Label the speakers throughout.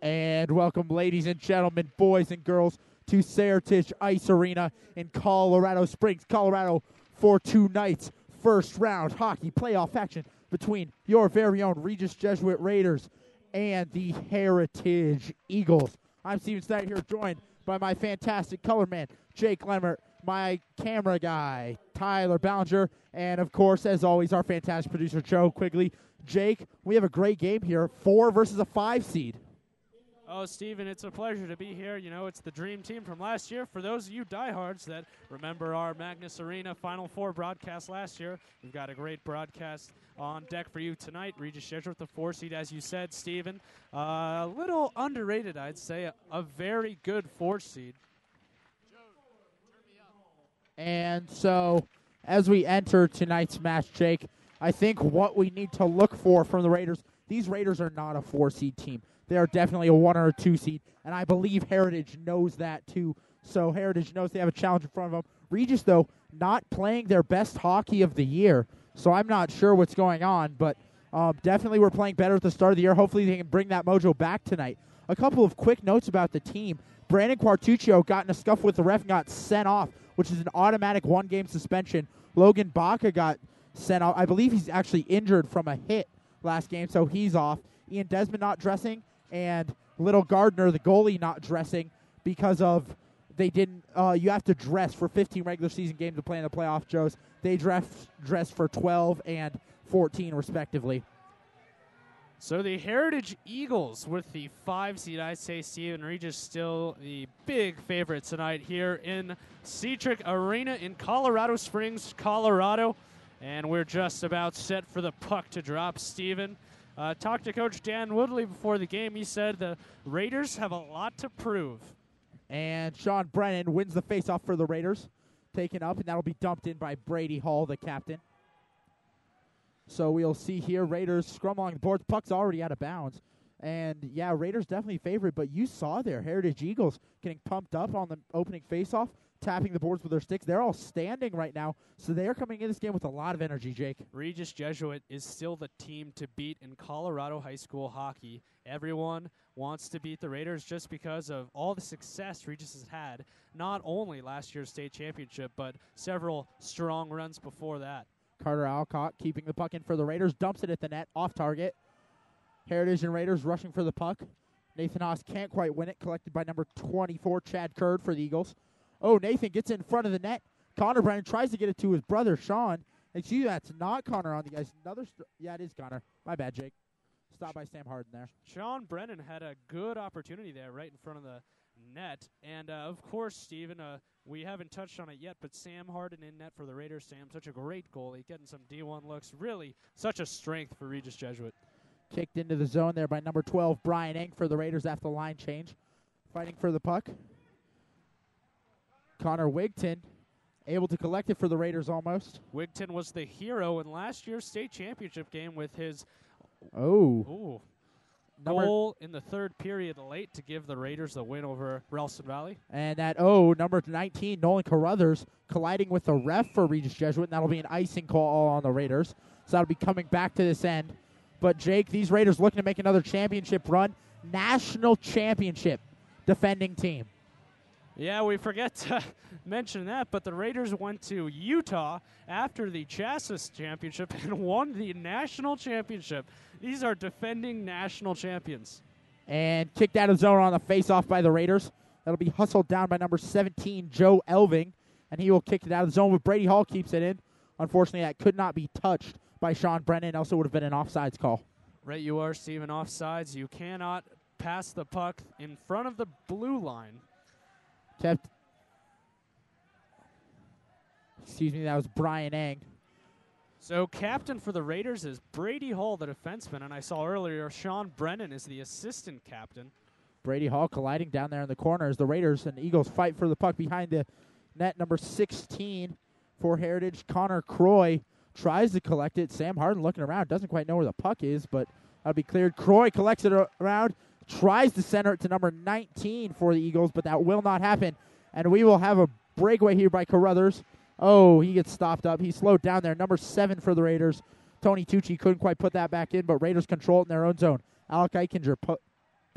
Speaker 1: And welcome, ladies and gentlemen, boys and girls, to Seritage Ice Arena in Colorado Springs, Colorado, for tonight's first round hockey playoff action between your very own Regis Jesuit Raiders and the Heritage Eagles. I'm Steven Snyder here, joined by my fantastic color man, Jake Lemmert, my camera guy, Tyler Ballinger, and, of course, as always, our fantastic producer, Joe Quigley. Jake, we have a great game here, 4 versus a 5 seed.
Speaker 2: Oh, Steven, it's a pleasure to be here. You know, it's the dream team from last year. For those of you diehards that remember our Magnus Arena Final Four broadcast last year, we've got a great broadcast on deck for you tonight. Regis Jesuit, the 4 seed, as you said, Steven. A little underrated, I'd say. A very good 4 seed.
Speaker 1: And so, as we enter tonight's match, Jake, I think what we need to look for from the Raiders, these Raiders are not a 4 seed team. They are definitely a 1 or a 2 seed, and I believe Heritage knows that too. So Heritage knows they have a challenge in front of them. Regis, though, not playing their best hockey of the year, so I'm not sure what's going on, but definitely we're playing better at the start of the year. Hopefully they can bring that mojo back tonight. A couple of quick notes about the team. Brandon Quartuccio got in a scuffle with the ref and got sent off, which is an automatic 1-game suspension. Logan Baca got sent off. I believe he's actually injured from a hit last game, so he's off. Ian Desmond not dressing, and Little Gardner, the goalie, not dressing because of they didn't. You have to dress for 15 regular season games to play in the playoff, Joes. They dressed for 12 and 14, respectively.
Speaker 2: So the Heritage Eagles with the 5 seed, I'd say Steven Regis still the big favorite tonight here in CHSAA Arena in Colorado Springs, Colorado. And we're just about set for the puck to drop, Steven. Talked to Coach Dan Woodley before the game. He said the Raiders have a lot to prove. And
Speaker 1: Sean Brennan wins the faceoff for the Raiders. Taken up, and that'll be dumped in by Brady Hall, the captain. So we'll see here, Raiders scrum along the boards. Puck's already out of bounds. And, yeah, Raiders definitely favorite, but you saw there, Heritage Eagles getting pumped up on the opening faceoff, tapping the boards with their sticks. They're all standing right now, so they're coming in this game with a lot of energy, Jake.
Speaker 2: Regis Jesuit is still the team to beat in Colorado high school hockey. Everyone wants to beat the Raiders just because of all the success Regis has had, not only last year's state championship, but several strong runs before that.
Speaker 1: Carter Alcott keeping the puck in for the Raiders, dumps it at the net, off target. Heritage and Raiders rushing for the puck. Nathan Haas can't quite win it, collected by number 24, Chad Curd for the Eagles. Oh, Nathan gets in front of the net. Connor Brennan tries to get it to his brother, Sean. Excuse me, that's not Connor on the ice. Yeah, it is Connor. My bad, Jake. Stopped by Sam Harden there.
Speaker 2: Sean Brennan had a good opportunity there right in front of the net. And, of course, Steven, we haven't touched on it yet, but Sam Harden in net for the Raiders. Sam, such a great goalie, getting some D1 looks. Really such a strength for Regis Jesuit.
Speaker 1: Kicked into the zone there by number 12, Brian Eng for the Raiders after the line change. Fighting for the puck. Connor Wigton able to collect it for the Raiders almost.
Speaker 2: Wigton was the hero in last year's state championship game with his
Speaker 1: goal
Speaker 2: in the third period late to give the Raiders the win over Ralston Valley.
Speaker 1: And that number 19, Nolan Carruthers, colliding with the ref for Regis Jesuit, and that'll be an icing call on the Raiders. So that'll be coming back to this end. But, Jake, these Raiders looking to make another championship run. National championship defending team.
Speaker 2: Yeah, we forget to mention that, but the Raiders went to Utah after the CHSAA championship and won the national championship. These are defending national champions.
Speaker 1: And kicked out of zone on the face-off by the Raiders. That'll be hustled down by number 17, Joe Elving, and he will kick it out of the zone, but Brady Hall keeps it in. Unfortunately, that could not be touched by Sean Brennan. Also would have been an offsides call.
Speaker 2: Right you are, Steven, offsides. You cannot pass the puck in front of the blue line.
Speaker 1: That was Brian Eng.
Speaker 2: So captain for the Raiders is Brady Hall, the defenseman, and I saw earlier Sean Brennan is the assistant captain.
Speaker 1: Brady Hall colliding down there in the corner as the Raiders and Eagles fight for the puck behind the net. Number 16 for Heritage, Connor Croy, tries to collect it. Sam Harden looking around, doesn't quite know where the puck is, but that'll be cleared. Croy collects it around, tries to center it to number 19 for the Eagles, but that will not happen. And we will have a breakaway here by Carruthers. Oh, he gets stopped up. He's slowed down there. Number 7 for the Raiders. Tony Tucci couldn't quite put that back in, but Raiders control it in their own zone. Alec Eichinger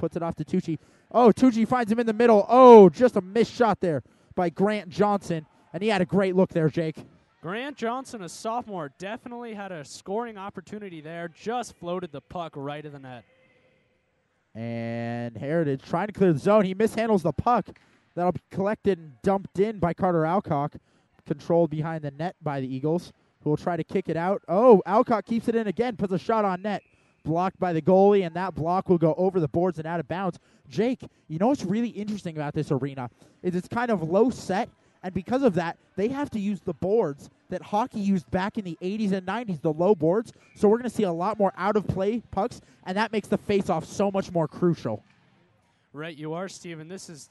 Speaker 1: puts it off to Tucci. Oh, Tucci finds him in the middle. Oh, just a missed shot there by Grant Johnson. And he had a great look there, Jake.
Speaker 2: Grant Johnson, a sophomore, definitely had a scoring opportunity there. Just floated the puck right in the net.
Speaker 1: And Heritage trying to clear the zone. He mishandles the puck. That'll be collected and dumped in by Carter Alcock. Controlled behind the net by the Eagles, who will try to kick it out. Oh, Alcock keeps it in again, puts a shot on net. Blocked by the goalie, and that block will go over the boards and out of bounds. Jake, you know what's really interesting about this arena is it's kind of low set, and because of that, they have to use the boards that hockey used back in the 80s and 90s, the low boards. So we're going to see a lot more out-of-play pucks, and that makes the face-off so much more crucial.
Speaker 2: Right, you are, Steven. This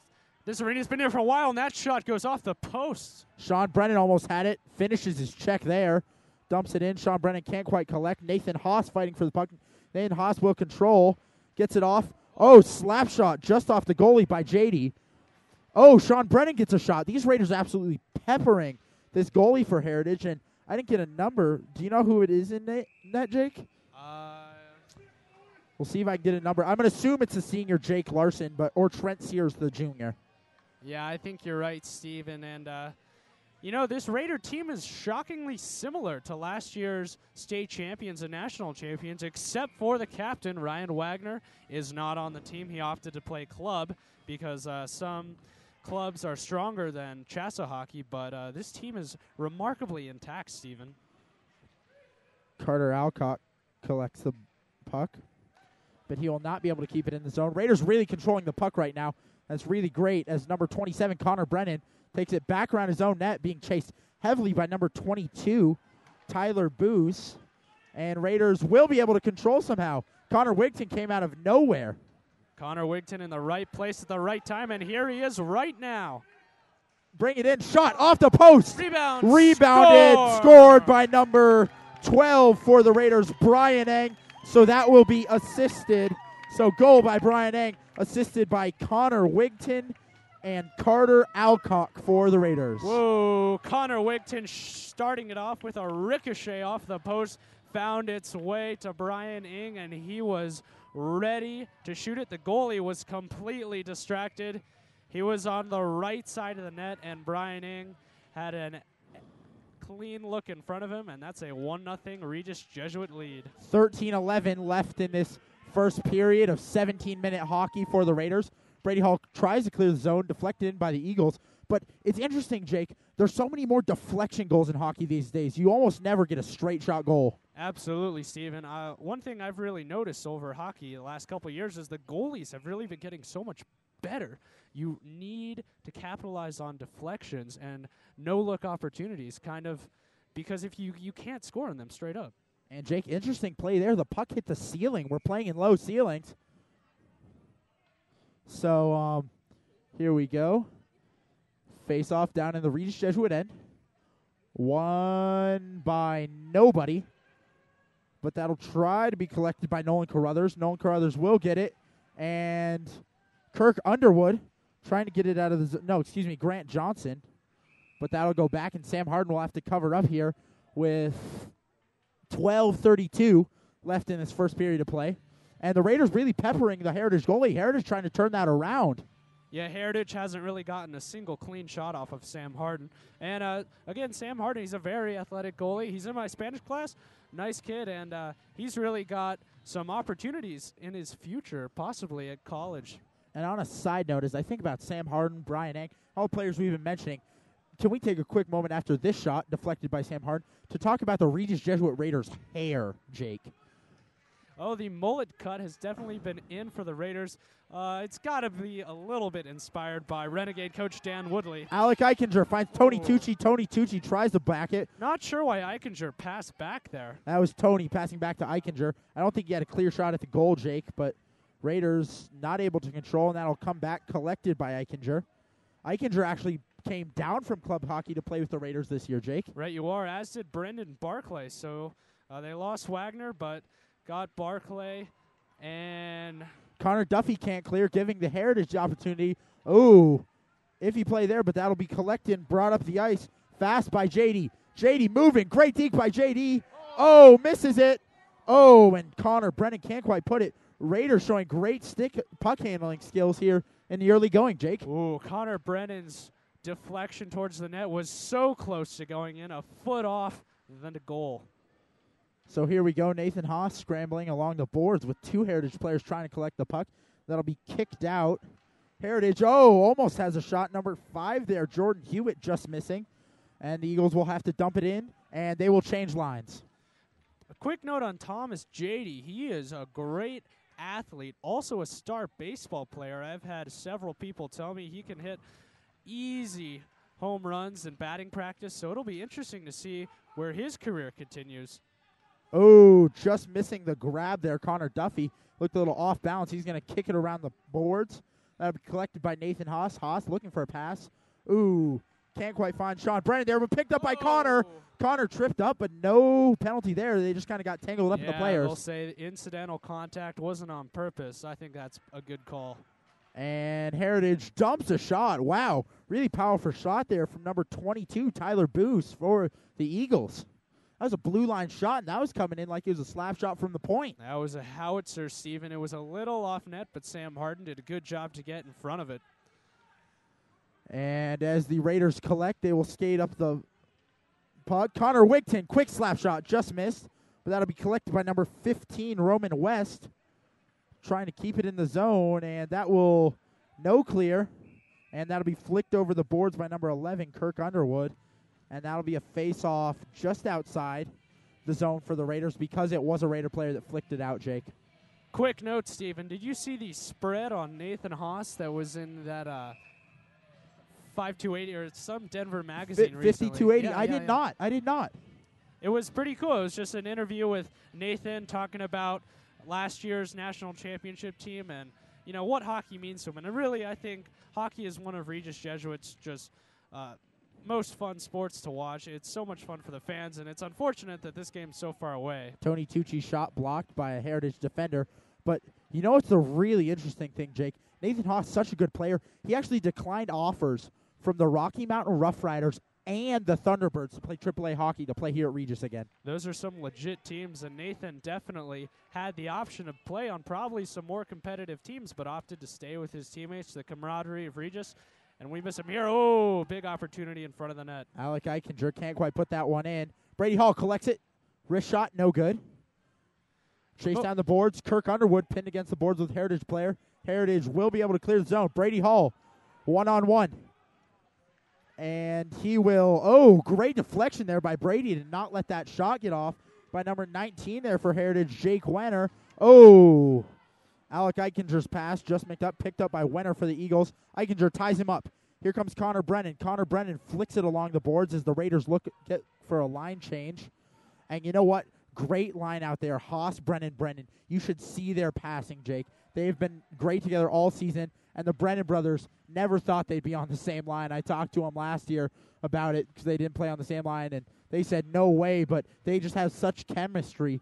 Speaker 2: arena's been there for a while, and that shot goes off the post.
Speaker 1: Sean Brennan almost had it, finishes his check there, dumps it in. Sean Brennan can't quite collect. Nathan Haas fighting for the puck. Nathan Haas will control, gets it off. Oh, slap shot just off the goalie by JD. Oh, Sean Brennan gets a shot. These Raiders are absolutely peppering this goalie for Heritage, and I didn't get a number. Do you know who it is in that, Jake? We'll see if I can get a number. I'm going to assume it's the senior Jake Larson, or Trent Sears, the junior.
Speaker 2: Yeah, I think you're right, Steven. And, this Raider team is shockingly similar to last year's state champions and national champions, except for the captain, Ryan Wagner, is not on the team. He opted to play club because some clubs are stronger than CHSAA hockey, but this team is remarkably intact, Steven.
Speaker 1: Carter Alcock collects the puck, but he will not be able to keep it in the zone. Raiders really controlling the puck right now. That's really great as number 27, Connor Brennan, takes it back around his own net, being chased heavily by number 22, Tyler Booz. And Raiders will be able to control somehow. Connor Wigton came out of nowhere.
Speaker 2: Connor Wigton in the right place at the right time, and here he is right now.
Speaker 1: Bring it in, shot off the post.
Speaker 2: Rebounded,
Speaker 1: scored by number 12 for the Raiders, Brian Eng. So that will be assisted. So goal by Brian Eng, assisted by Connor Wigton and Carter Alcock for the Raiders.
Speaker 2: Whoa, Connor Wigton starting it off with a ricochet off the post, found its way to Brian Eng, and he was ready to shoot it. The goalie was completely distracted. He was on the right side of the net, and Brian Eng had a clean look in front of him, and that's a 1-0 Regis Jesuit lead.
Speaker 1: 13-11 left in this first period of 17-minute hockey for the Raiders. Brady Hall tries to clear the zone, deflected in by the Eagles. But it's interesting, Jake. There's so many more deflection goals in hockey these days. You almost never get a straight shot goal.
Speaker 2: Absolutely, Steven. One thing I've really noticed over hockey the last couple of years is the goalies have really been getting so much better. You need to capitalize on deflections and no-look opportunities, kind of, because if you can't score on them straight up.
Speaker 1: And, Jake, interesting play there. The puck hit the ceiling. We're playing in low ceilings. So, here we go. Face-off down in the Regis Jesuit end. Won by nobody. But that'll try to be collected by Nolan Carruthers. Nolan Carruthers will get it. And Kirk Underwood trying to get it out of the Grant Johnson. But that'll go back, and Sam Harden will have to cover up here with 12:32 left in this first period of play. And the Raiders really peppering the Heritage goalie. Heritage trying to turn that around.
Speaker 2: Yeah, Heritage hasn't really gotten a single clean shot off of Sam Harden. And, again, Sam Harden, he's a very athletic goalie. He's in my Spanish class. Nice kid, and he's really got some opportunities in his future, possibly at college.
Speaker 1: And on a side note, as I think about Sam Harden, Brian Eng, all the players we've been mentioning, can we take a quick moment after this shot, deflected by Sam Harden, to talk about the Regis Jesuit Raiders' hair, Jake?
Speaker 2: Oh, the mullet cut has definitely been in for the Raiders. It's got to be a little bit inspired by Renegade coach Dan Woodley.
Speaker 1: Alec Eichinger finds Tony Tucci. Tony Tucci tries to back it.
Speaker 2: Not sure why Eichinger passed back there.
Speaker 1: That was Tony passing back to Eichinger. I don't think he had a clear shot at the goal, Jake, but Raiders not able to control, and that'll come back collected by Eichinger. Eichinger actually came down from club hockey to play with the Raiders this year, Jake.
Speaker 2: Right, you are, as did Brendan Barclay. So they lost Wagner, but got Barclay, and
Speaker 1: Connor Duffy can't clear, giving the Heritage the opportunity. Oh, if he play there, but that'll be collected and brought up the ice fast by JD. JD moving, great deke by JD. Oh, misses it. Oh, and Connor Brennan can't quite put it. Raiders showing great puck handling skills here in the early going, Jake.
Speaker 2: Ooh, Connor Brennan's deflection towards the net was so close to going in, a foot off, then to goal.
Speaker 1: So here we go, Nathan Haas scrambling along the boards with 2 Heritage players trying to collect the puck. That'll be kicked out. Heritage, almost has a shot. Number 5 there, Jordan Hewitt just missing. And the Eagles will have to dump it in, and they will change lines.
Speaker 2: A quick note on Thomas Jady. He is a great athlete, also a star baseball player. I've had several people tell me he can hit easy home runs in batting practice, so it'll be interesting to see where his career continues.
Speaker 1: Oh, just missing the grab there. Connor Duffy looked a little off balance. He's going to kick it around the boards. That'll be collected by Nathan Haas. Haas looking for a pass. Ooh, can't quite find Sean Brennan there, but picked up by Connor. Connor tripped up, but no penalty there. They just kind of got tangled up in the players.
Speaker 2: They'll say the incidental contact wasn't on purpose. I think that's a good call.
Speaker 1: And Heritage dumps a shot. Wow, really powerful shot there from number 22, Tyler Boos, for the Eagles. That was a blue line shot, and that was coming in like it was a slap shot from the point.
Speaker 2: That was a howitzer, Steven. It was a little off net, but Sam Harden did a good job to get in front of it.
Speaker 1: And as the Raiders collect, they will skate up the puck. Connor Wigton, quick slap shot, just missed. But that'll be collected by number 15, Roman West. Trying to keep it in the zone, and that will no clear. And that'll be flicked over the boards by number 11, Kirk Underwood. And that'll be a face-off just outside the zone for the Raiders because it was a Raider player that flicked it out, Jake.
Speaker 2: Quick note, Steven. Did you see the spread on Nathan Haas that was in that 5280 or some Denver magazine recently?
Speaker 1: 5280. I did not.
Speaker 2: It was pretty cool. It was just an interview with Nathan talking about last year's national championship team and, you know, what hockey means to him. And really, I think hockey is one of Regis Jesuit's just most fun sports to watch. It's so much fun for the fans, and it's unfortunate that this game's so far away.
Speaker 1: Tony Tucci's shot blocked by a Heritage defender. But you know what's the really interesting thing, Jake? Nathan Haas, such a good player. He actually declined offers from the Rocky Mountain Rough Riders and the Thunderbirds to play AAA hockey, to play here at Regis again.
Speaker 2: Those are some legit teams, and Nathan definitely had the option to play on probably some more competitive teams, but opted to stay with his teammates, the camaraderie of Regis. And we miss him here. Oh, big opportunity in front of the net.
Speaker 1: Alec Eichinger can't quite put that one in. Brady Hall collects it. Wrist shot, no good. Chase down the boards. Kirk Underwood pinned against the boards with Heritage player. Heritage will be able to clear the zone. Brady Hall, one-on-one. And he will, great deflection there by Brady to not let that shot get off by number 19 there for Heritage, Jake Wenner. Alec Eichinger's pass just picked up by Wenner for the Eagles. Eichinger ties him up. Here comes Connor Brennan. Connor Brennan flicks it along the boards as the Raiders get for a line change. And you know what? Great line out there. Haas, Brennan. You should see their passing, Jake. They've been great together all season, and the Brennan brothers never thought they'd be on the same line. I talked to them last year about it because they didn't play on the same line, and they said no way, but they just have such chemistry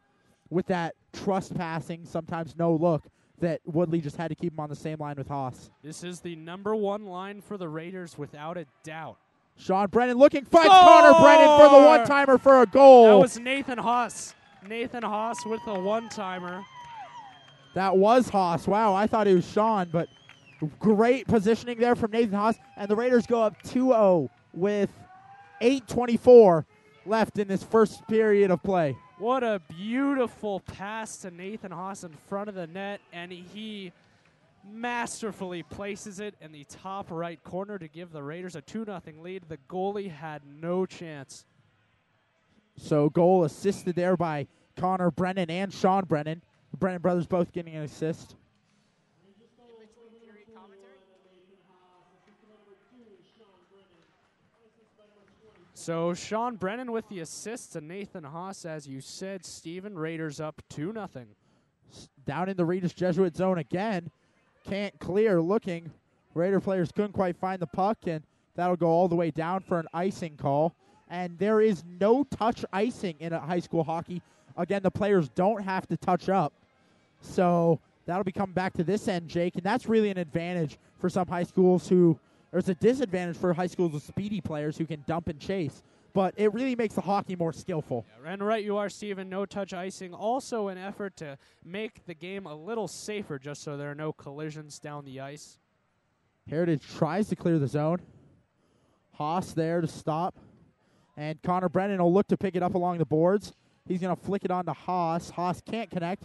Speaker 1: with that trust passing, sometimes no look, that Woodley just had to keep him on the same line with Haas.
Speaker 2: This is the number one line for the Raiders without a doubt.
Speaker 1: Sean Brennan looking, finds Connor Brennan for the one-timer for a goal.
Speaker 2: That was Nathan Haas. Nathan Haas with the one-timer.
Speaker 1: That was Haas. Wow, I thought it was Sean, but great positioning there from Nathan Haas. And the Raiders go up 2-0 with 8:24 left in this first period of play.
Speaker 2: What a beautiful pass to Nathan Haas in front of the net, and he masterfully places it in the top right corner to give the Raiders a 2-0 lead. The goalie had no chance.
Speaker 1: So goal assisted there by Connor Brennan and Sean Brennan. The Brennan brothers both getting an assist.
Speaker 2: So Sean Brennan with the assist to Nathan Haas, as you said. Steven, Raiders up 2-0.
Speaker 1: Down in the Regis Jesuit zone again. Can't clear, looking. Raider players couldn't quite find the puck, and that'll go all the way down for an icing call. And there is no touch icing in a high school hockey. Again, the players don't have to touch up. So that'll be coming back to this end, Jake, and that's really an advantage for some high schools who, or it's a disadvantage for high schools with speedy players who can dump and chase. but it really makes the hockey more skillful.
Speaker 2: Yeah, and right you are, Steven. No-touch icing. Also an effort to make the game a little safer just so there are no collisions down the ice.
Speaker 1: Heritage tries to clear the zone. Haas there to stop. And Connor Brennan will look to pick it up along the boards. He's going to flick it on to Haas. Haas can't connect.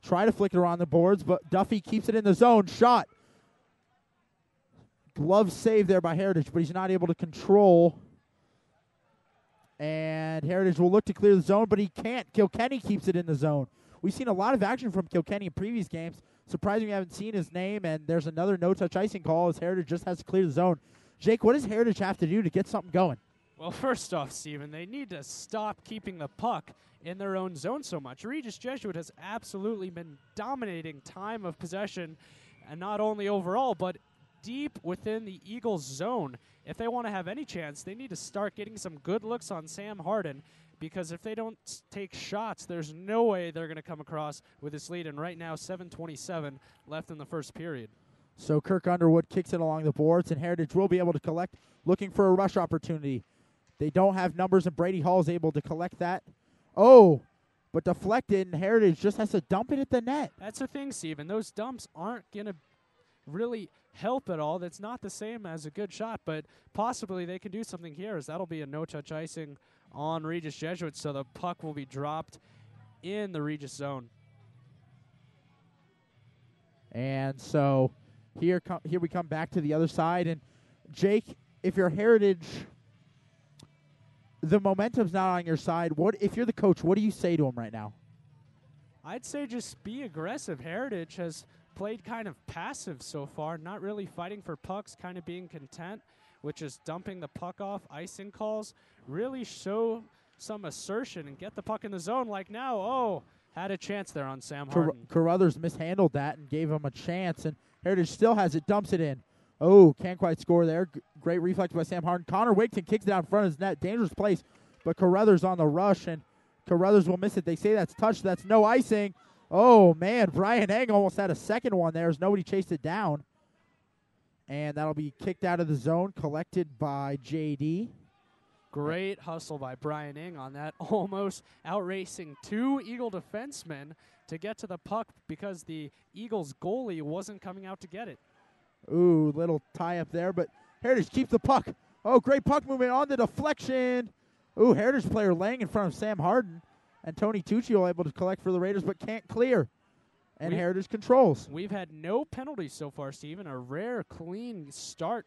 Speaker 1: Try to flick it around the boards, but Duffy keeps it in the zone. Shot. Glove save there by Heritage, but he's not able to control. And Heritage will look to clear the zone, but he can't. Kilkenny keeps it in the zone. We've seen a lot of action from Kilkenny in previous games. Surprising we haven't seen his name, and there's another no-touch icing call as Heritage just has to clear the zone. Jake, what does Heritage have to do to get something going?
Speaker 2: Well, first off, Steven, they need to stop keeping the puck in their own zone so much. Regis Jesuit has absolutely been dominating time of possession, and not only overall, but deep within the Eagles' zone. If they want to have any chance, they need to start getting some good looks on Sam Harden, because if they don't take shots, there's no way they're going to come across with this lead. And right now, 7:27 left in the first period.
Speaker 1: So Kirk Underwood kicks it along the boards, and Heritage will be able to collect, looking for a rush opportunity. They don't have numbers, and Brady Hall is able to collect that. Oh, but deflected, and Heritage just has to dump it at the net.
Speaker 2: That's the thing, Steven. Those dumps aren't going to really help at all. That's not the same as a good shot, but possibly they can do something here, as that'll be a no-touch icing on Regis Jesuit, so the puck will be dropped in the Regis zone.
Speaker 1: And so here we come back to the other side. And Jake, if you're Heritage, the momentum's not on your side. What if you're the coach? What do you say to him right now?
Speaker 2: I'd say just be aggressive. Heritage has played kind of passive so far, not really fighting for pucks, kind of being content with just dumping the puck off. Icing calls really show some assertion and get the puck in the zone. Like now, oh, had a chance there on Sam Harden.
Speaker 1: Carruthers mishandled that and gave him a chance, and Heritage still has it, dumps it in. Oh, can't quite score there. Great reflex by Sam Harden. Connor Wigton kicks it out in front of his net. Dangerous place, but Carruthers on the rush, and Carruthers will miss it. They say that's touch. That's no icing. Oh, man, Brian Eng almost had a second one there as nobody chased it down. And that'll be kicked out of the zone, collected by J.D.
Speaker 2: Great hustle by Brian Eng on that, almost outracing two Eagle defensemen to get to the puck because the Eagles goalie wasn't coming out to get it.
Speaker 1: Ooh, little tie-up there, but Heritage keeps the puck. Oh, great puck movement on the deflection. Ooh, Heritage player laying in front of Sam Harden. And Tony Tuccio able to collect for the Raiders, but can't clear. And Heritage controls.
Speaker 2: We've had no penalties so far, Steven. A rare, clean start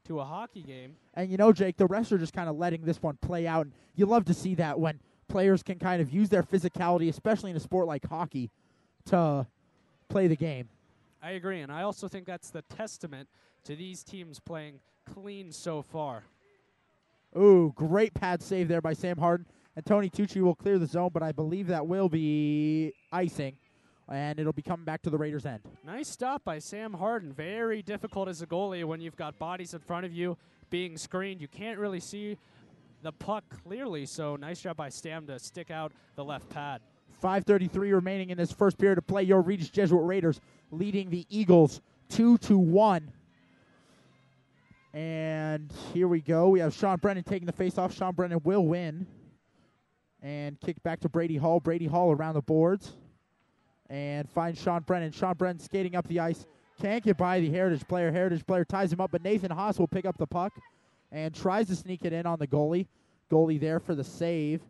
Speaker 2: to a hockey game.
Speaker 1: And you know, Jake, the refs are just kind of letting this one play out. And you love to see that when players can kind of use their physicality, especially in a sport like hockey, to play the game.
Speaker 2: I agree, and I also think that's the testament to these teams playing clean so far.
Speaker 1: Ooh, great pad save there by Sam Harden. And Tony Tucci will clear the zone, but I believe that will be icing. And it'll be coming back to the Raiders' end.
Speaker 2: Nice stop by Sam Harden. Very difficult as a goalie when you've got bodies in front of you being screened. You can't really see the puck clearly, so nice job by Stam to stick out the left pad.
Speaker 1: 5:33 remaining in this first period of play. Your Regis Jesuit Raiders leading the Eagles 2-1. And here we go. We have Sean Brennan taking the faceoff. Sean Brennan will win. And kick back to Brady Hall. Brady Hall around the boards. And finds Sean Brennan. Sean Brennan skating up the ice. Can't get by the Heritage player. Heritage player ties him up, but Nathan Haas will pick up the puck and tries to sneak it in on the goalie. Goalie there for the save.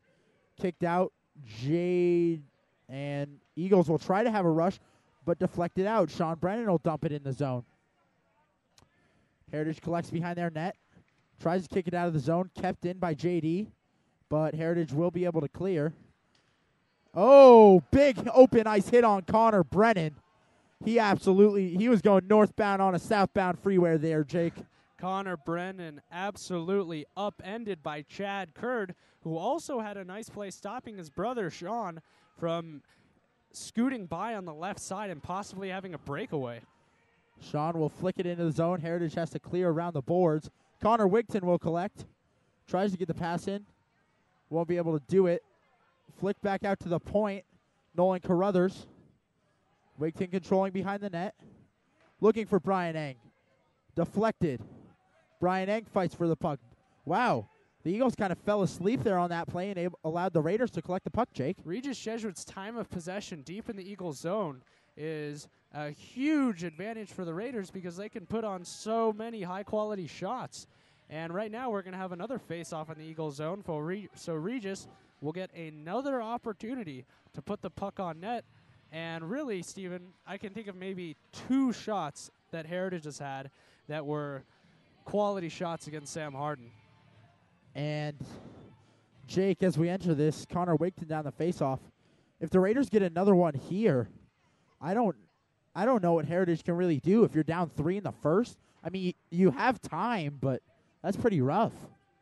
Speaker 1: Kicked out. Jade and Eagles will try to have a rush, but deflected out. Sean Brennan will dump it in the zone. Heritage collects behind their net. Tries to kick it out of the zone. Kept in by JD, but Heritage will be able to clear. Oh, big open ice hit on Connor Brennan. He was going northbound on a southbound freeway there, Jake.
Speaker 2: Connor Brennan absolutely upended by Chad Kurd, who also had a nice play stopping his brother Sean from scooting by on the left side and possibly having a breakaway.
Speaker 1: Sean will flick it into the zone. Heritage has to clear around the boards. Connor Wigton will collect. Tries to get the pass in. Won't be able to do it. Flick back out to the point. Nolan Carruthers. Wigton controlling behind the net. Looking for Brian Eng. Deflected. Brian Eng fights for the puck. Wow. The Eagles kind of fell asleep there on that play and allowed the Raiders to collect the puck, Jake.
Speaker 2: Regis Jesuit's time of possession deep in the Eagles zone is a huge advantage for the Raiders because they can put on so many high-quality shots. And right now we're going to have another face-off in the Eagles zone. So Regis will get another opportunity to put the puck on net. And really, Steven, I can think of maybe 2 shots that Heritage has had that were quality shots against Sam Harden.
Speaker 1: And, Jake, as we enter this, Connor Wigton down the faceoff. If the Raiders get another one here, I don't know what Heritage can really do. If you're down 3 in the first, I mean, you have time, but that's pretty rough.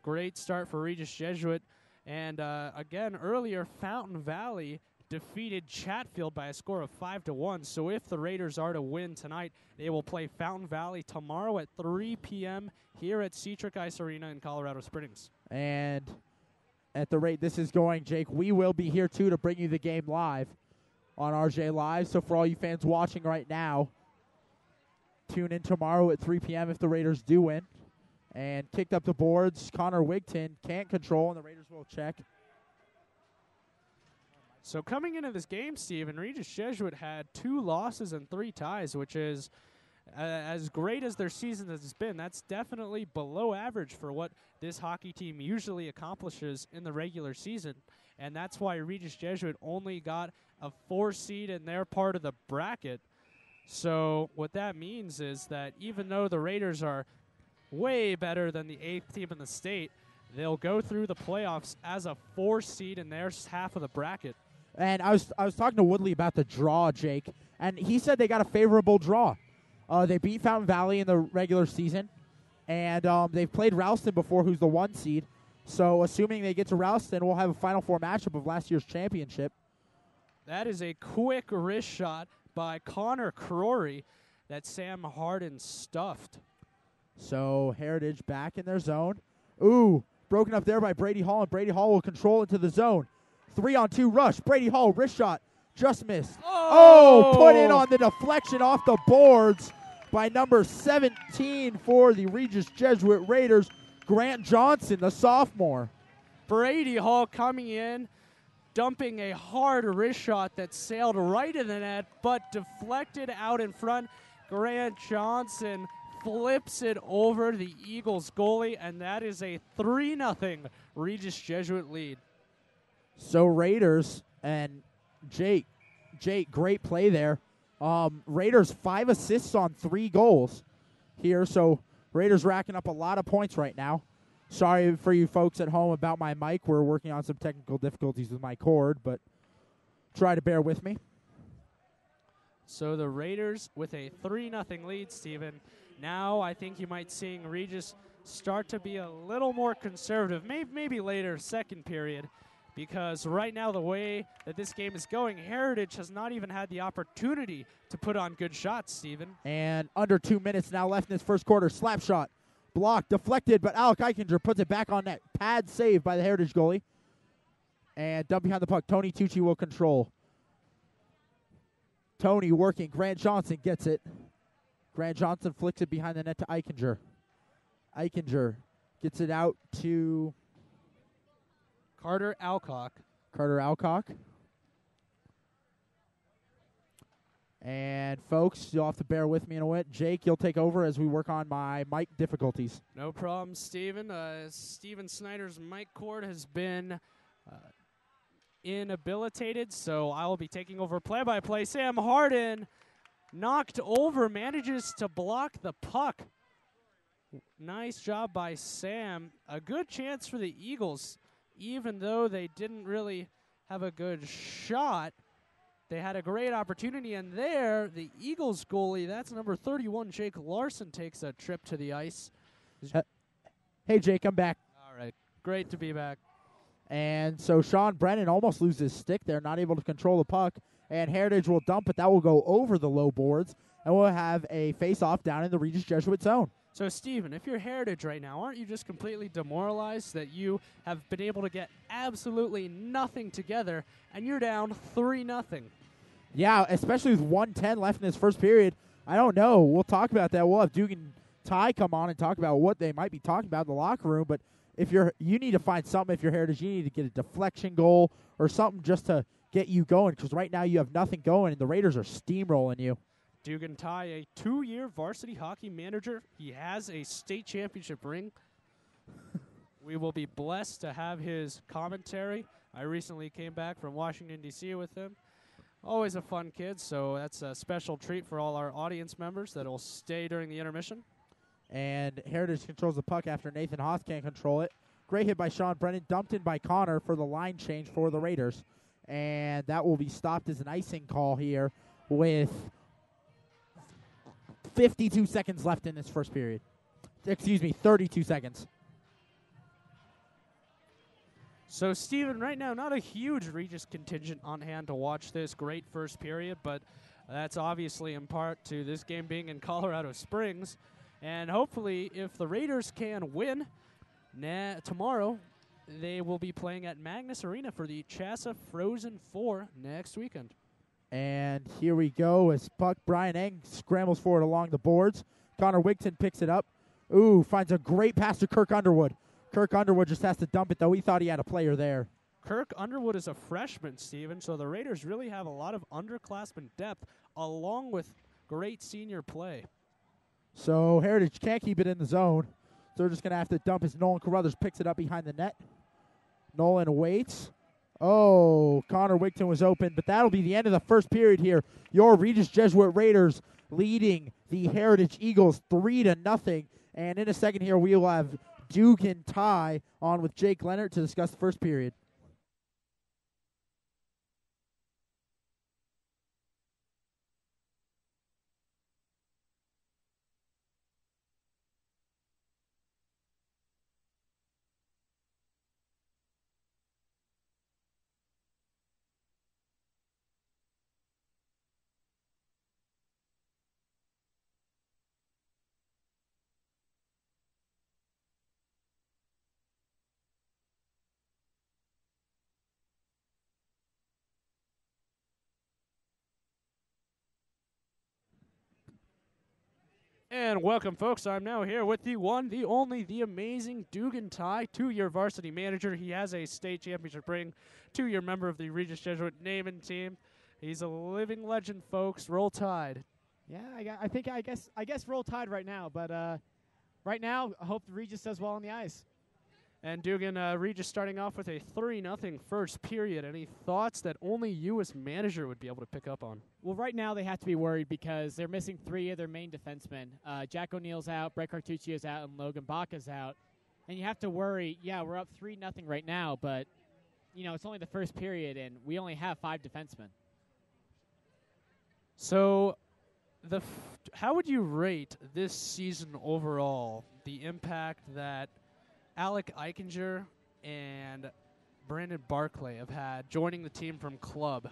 Speaker 2: Great start for Regis Jesuit. And, again, earlier, Fountain Valley defeated Chatfield by a score of 5-1. So if the Raiders are to win tonight, they will play Fountain Valley tomorrow at 3 p.m. here at Citric Ice Arena in Colorado Springs.
Speaker 1: And at the rate this is going, Jake, we will be here, too, to bring you the game live on RJ Live. So for all you fans watching right now, tune in tomorrow at 3 p.m. if the Raiders do win. And kicked up the boards, Connor Wigton can't control, and the Raiders will check.
Speaker 2: So coming into this game, Steven, Regis Jesuit had 2 losses and 3 ties, which is as great as their season has been. That's definitely below average for what this hockey team usually accomplishes in the regular season. And that's why Regis Jesuit only got a 4 seed in their part of the bracket. So what that means is that even though the Raiders are way better than the 8th team in the state, they'll go through the playoffs as a 4 seed in their half of the bracket.
Speaker 1: And I was talking to Woodley about the draw, Jake, and he said they got a favorable draw. They beat Fountain Valley in the regular season, and they've played Ralston before, who's the 1 seed. So assuming they get to Ralston, we'll have a Final Four matchup of last year's championship.
Speaker 2: That is a quick wrist shot by Connor Crory that Sam Harden stuffed.
Speaker 1: So Heritage back in their zone. Ooh, broken up there by Brady Hall, and Brady Hall will control into the zone. 3-on-2 rush. Brady Hall, wrist shot, just missed. Oh, put in on the deflection off the boards by number 17 for the Regis Jesuit Raiders, Grant Johnson, the sophomore.
Speaker 2: Brady Hall coming in, dumping a hard wrist shot that sailed right in the net, but deflected out in front. Grant Johnson flips it over the Eagles goalie, and that is a 3-0 Regis Jesuit lead.
Speaker 1: So Raiders and Jake, great play there. Raiders 5 assists on 3 goals here, so Raiders racking up a lot of points right now. Sorry for you folks at home about my mic. We're working on some technical difficulties with my cord, but try to bear with me.
Speaker 2: So the Raiders with a 3-0 lead, Steven. Now I think you might seeing Regis start to be a little more conservative, maybe later, second period. Because right now, the way that this game is going, Heritage has not even had the opportunity to put on good shots, Steven.
Speaker 1: And under 2 minutes now left in this first quarter. Slap shot. Blocked, deflected, but Alec Eichinger puts it back on net. Pad saved by the Heritage goalie. And dumped behind the puck. Tony Tucci will control. Tony working. Grant Johnson gets it. Grant Johnson flicks it behind the net to Eichinger. Eichinger gets it out to
Speaker 2: Carter Alcock.
Speaker 1: And, folks, you'll have to bear with me in a minute. Jake, you'll take over as we work on my mic difficulties.
Speaker 2: No problem, Steven. Steven Snyder's mic cord has been inhabilitated, so I will be taking over play-by-play. Sam Harden knocked over, manages to block the puck. Nice job by Sam. A good chance for the Eagles. Even though they didn't really have a good shot, they had a great opportunity. And there, the Eagles goalie, that's number 31, Jake Larson, takes a trip to the ice.
Speaker 1: Hey, Jake, I'm back.
Speaker 2: All right. Great to be back.
Speaker 1: And so Sean Brennan almost loses his stick there, not able to control the puck. And Heritage will dump it. That will go over the low boards. And we'll have a face-off down in the Regis Jesuit zone.
Speaker 2: So, Steven, if you're Heritage right now, aren't you just completely demoralized that you have been able to get absolutely nothing together and you're down 3-0?
Speaker 1: Yeah, especially with 1:10 left in this first period. I don't know. We'll talk about that. We'll have Dugan Ty come on and talk about what they might be talking about in the locker room. But you need to find something. If you're Heritage, you need to get a deflection goal or something just to get you going, because right now you have nothing going, and the Raiders are steamrolling you.
Speaker 2: Dugan Tai, a 2-year varsity hockey manager. He has a state championship ring. We will be blessed to have his commentary. I recently came back from Washington, D.C. with him. Always a fun kid, so that's a special treat for all our audience members that will stay during the intermission.
Speaker 1: And Heritage controls the puck after Nathan Haas can't control it. Great hit by Sean Brennan, dumped in by Connor for the line change for the Raiders. And that will be stopped as an icing call here with 52 seconds left in this first period. 32 seconds.
Speaker 2: So, Steven, right now, not a huge Regis contingent on hand to watch this great first period, but that's obviously in part to this game being in Colorado Springs. And hopefully, if the Raiders can win tomorrow, they will be playing at Magnus Arena for the CHSAA Frozen 4 next weekend.
Speaker 1: And here we go as puck. Brian Eng scrambles forward along the boards. Connor Wigton picks it up. Ooh, finds a great pass to Kirk Underwood. Kirk Underwood just has to dump it, though. He thought he had a player there.
Speaker 2: Kirk Underwood is a freshman, Steven, so the Raiders really have a lot of underclassmen depth along with great senior play.
Speaker 1: So Heritage can't keep it in the zone. So they're just going to have to dump as Nolan Carruthers picks it up behind the net. Nolan waits. Oh, Connor Wigton was open, but that'll be the end of the first period here. Your Regis Jesuit Raiders leading the Heritage Eagles 3-0. And in a second here, we will have Dugan Tai on with Jake Leonard to discuss the first period.
Speaker 2: And welcome, folks. I'm now here with the one, the only, the amazing Dugan Tai, 2-year varsity manager. He has a state championship ring, 2-year member of the Regis Jesuit naming team. He's a living legend, folks. Roll Tide.
Speaker 3: Yeah, I guess Roll Tide right now, but right now I hope the Regis does well on the ice.
Speaker 2: And Dugan, Regis starting off with a 3-0 first period. Any thoughts that only you as manager would be able to pick up on?
Speaker 3: Well, right now they have to be worried because they're missing 3 of their main defensemen. Jack O'Neill's out, Brett Cartuccio's out, and Logan Baca's out. And you have to worry, yeah, we're up 3-0 right now, but, you know, it's only the first period, and we only have 5 defensemen.
Speaker 2: So, how would you rate this season overall, the impact that Alec Eichinger and Brandon Barclay have had joining the team from club?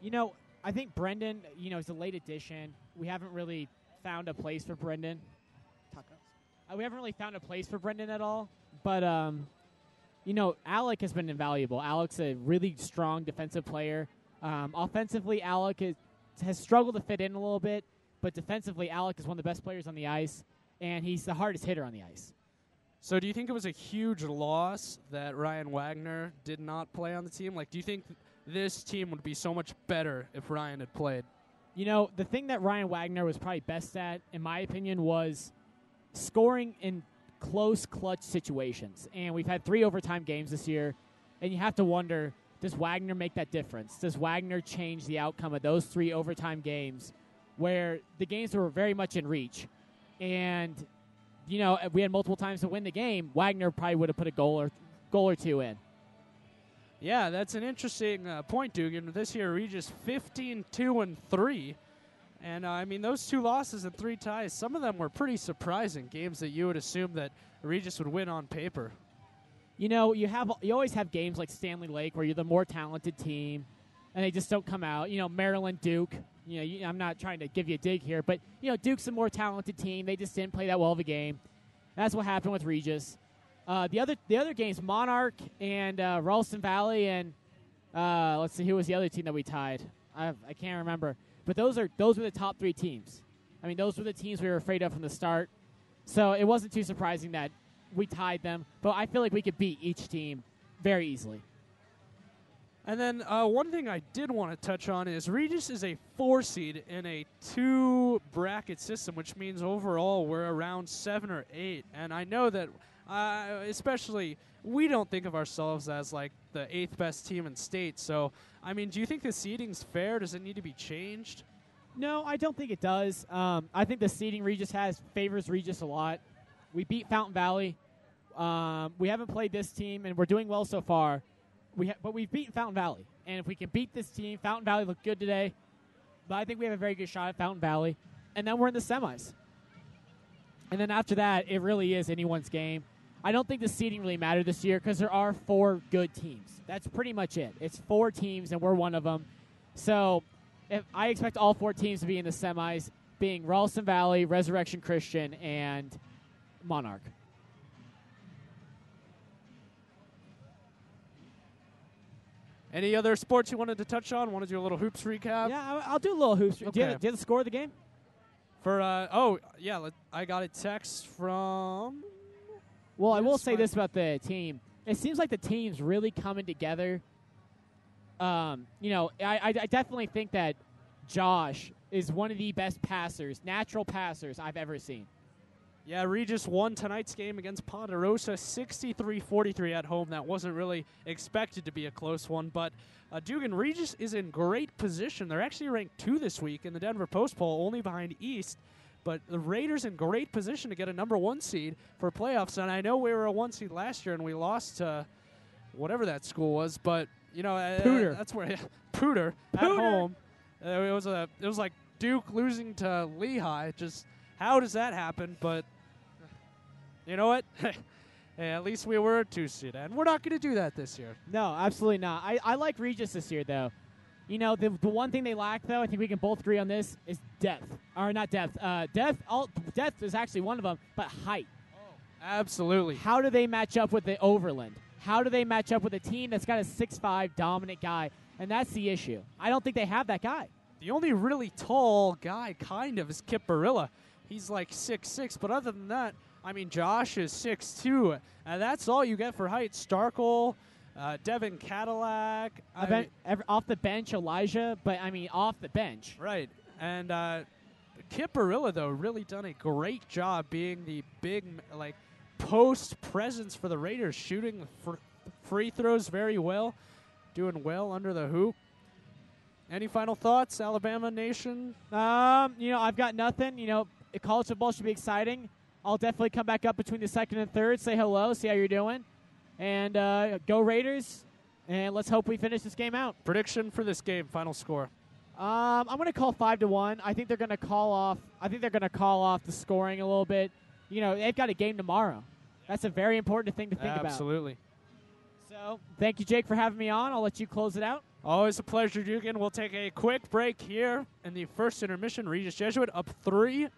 Speaker 3: You know, I think Brendan, you know, is a late addition. We haven't really found a place for Brendan. We haven't really found a place for Brendan at all. But, you know, Alec has been invaluable. Alec's a really strong defensive player. Offensively, Alec has struggled to fit in a little bit. But defensively, Alec is one of the best players on the ice. And he's the hardest hitter on the ice.
Speaker 2: So do you think it was a huge loss that Ryan Wagner did not play on the team? Like, do you think this team would be so much better if Ryan had played?
Speaker 3: You know, the thing that Ryan Wagner was probably best at, in my opinion, was scoring in close, clutch situations. And we've had 3 overtime games this year, and you have to wonder, does Wagner make that difference? Does Wagner change the outcome of those 3 overtime games where the games were very much in reach? And you know, if we had multiple times to win the game, Wagner probably would have put a goal or 2 in.
Speaker 2: Yeah, that's an interesting point, Dugan. This year, Regis 15-2-3. And, I mean, those 2 losses and 3 ties, some of them were pretty surprising, games that you would assume that Regis would win on paper.
Speaker 3: You know, you always have games like Stanley Lake where you're the more talented team, and they just don't come out. You know, Maryland, Duke. You know, I'm not trying to give you a dig here, but, you know, Duke's a more talented team. They just didn't play that well of a game. That's what happened with Regis. The other games, Monarch and Ralston Valley, and let's see, who was the other team that we tied? I can't remember. But those were the top 3 teams. I mean, those were the teams we were afraid of from the start. So it wasn't too surprising that we tied them, but I feel like we could beat each team very easily.
Speaker 2: And then one thing I did want to touch on is Regis is a 4 seed in a 2 bracket system, which means overall we're around 7 or 8. And I know that especially we don't think of ourselves as like the 8th best team in state. So, I mean, do you think the seeding's fair? Does it need to be changed?
Speaker 3: No, I don't think it does. I think the seeding Regis has favors Regis a lot. We beat Fountain Valley. We haven't played this team, and we're doing well so far. But we've beaten Fountain Valley. And if we can beat this team, Fountain Valley looked good today. But I think we have a very good shot at Fountain Valley. And then we're in the semis. And then after that, it really is anyone's game. I don't think the seeding really mattered this year because there are 4 good teams. That's pretty much it. It's 4 teams, and we're one of them. So if I expect all 4 teams to be in the semis, being Ralston Valley, Resurrection Christian, and Monarch.
Speaker 2: Any other sports you wanted to touch on? Want to do a little hoops recap?
Speaker 3: Yeah, I'll do a little hoops.
Speaker 2: Okay.
Speaker 3: Do you have the score of the game?
Speaker 2: For I got a text from.
Speaker 3: Well, I will
Speaker 2: Yes,
Speaker 3: say
Speaker 2: fine.
Speaker 3: this about the team. It seems like the team's really coming together. I definitely think that Josh is one of the best passers, natural passers I've ever seen.
Speaker 2: Yeah, Regis won tonight's game against Ponderosa 63-43 at home. That wasn't really expected to be a close one, but Dugan, Regis is in great position. They're actually ranked 2 this week in the Denver Post poll, only behind East. But the Raiders in great position to get a number 1 seed for playoffs. And I know we were a 1 seed last year and we lost to whatever that school was, but
Speaker 3: Pooter.
Speaker 2: That's where Pooter at home. It was like Duke losing to Lehigh. Just how does that happen? But you know what? Hey, at least we were a 2 seed, and we're not going to do that this year.
Speaker 3: No, absolutely not. I like Regis this year, though. The one thing they lack, though, I think we can both agree on this, is depth. Or not depth. Depth is actually one of them, but height.
Speaker 2: Oh, absolutely.
Speaker 3: How do they match up with the Overland? How do they match up with a team that's got a 6'5" dominant guy? And that's the issue. I don't think they have that guy.
Speaker 2: The only really tall guy, kind of, is Kip Barilla. He's like 6'6", but other than that, I mean, Josh is 6'2", and that's all you get for height. Starkle, Devin Cadillac.
Speaker 3: Off the bench, Elijah, but, off the bench.
Speaker 2: Right. And Kip Barilla, though, really done a great job being the big, post presence for the Raiders, shooting free throws very well, doing well under the hoop. Any final thoughts, Alabama Nation?
Speaker 3: I've got nothing. College football should be exciting. I'll definitely come back up between the second and third, say hello, see how you're doing. And go Raiders, and let's hope we finish this game out.
Speaker 2: Prediction for this game, final score.
Speaker 3: I'm going to call 5-1. I think they're going to call off. The scoring a little bit. They've got a game tomorrow. That's a very important thing to think about.
Speaker 2: Absolutely.
Speaker 3: So, thank you, Jake, for having me on. I'll let you close it out.
Speaker 2: Always a pleasure, Dugan. We'll take a quick break here in the first intermission. Regis Jesuit up 3-0.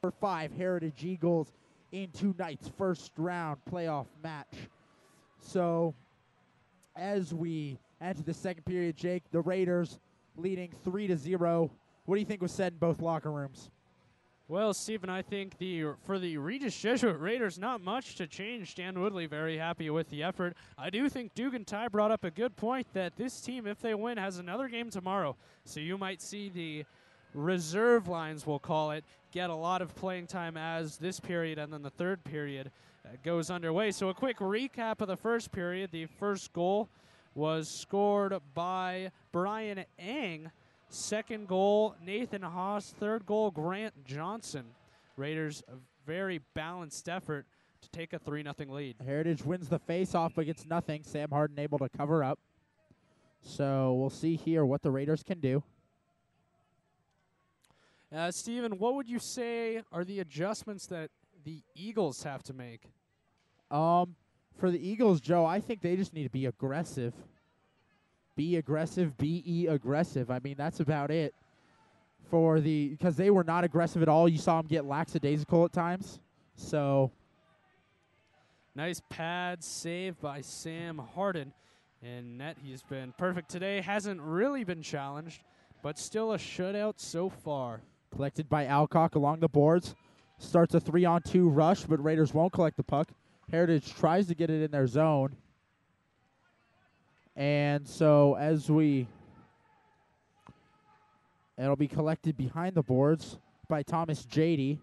Speaker 1: Number 5, Heritage Eagles in tonight's first round playoff match. So as we enter the second period, Jake, the Raiders leading 3-0. What do you think was said in both locker rooms?
Speaker 2: Well, Stephen, I think for the Regis Jesuit Raiders, not much to change. Dan Woodley very happy with the effort. I do think Dugan Ty brought up a good point that this team, if they win, has another game tomorrow. So you might see the reserve lines, we'll call it, get a lot of playing time as this period and then the third period goes underway. So a quick recap of the first period. The first goal was scored by Brian Eng. Second goal, Nathan Haas. Third goal, Grant Johnson. Raiders, a very balanced effort to take a 3-0 lead.
Speaker 1: Heritage wins the face-off but gets nothing. Sam Harden able to cover up. So we'll see here what the Raiders can do.
Speaker 2: Steven, what would you say are the adjustments that the Eagles have to make?
Speaker 1: For the Eagles, Joe, I think they just need to be aggressive. Be aggressive, be aggressive. I mean, that's about it. Because they were not aggressive at all. You saw them get lackadaisical at times. So,
Speaker 2: nice pad save by Sam Harden. And net, he's been perfect today. Hasn't really been challenged, but still a shutout so far.
Speaker 1: Collected by Alcock along the boards. Starts a 3-on-2 rush, but Raiders won't collect the puck. Heritage tries to get it in their zone. And so it'll be collected behind the boards by Thomas Jady.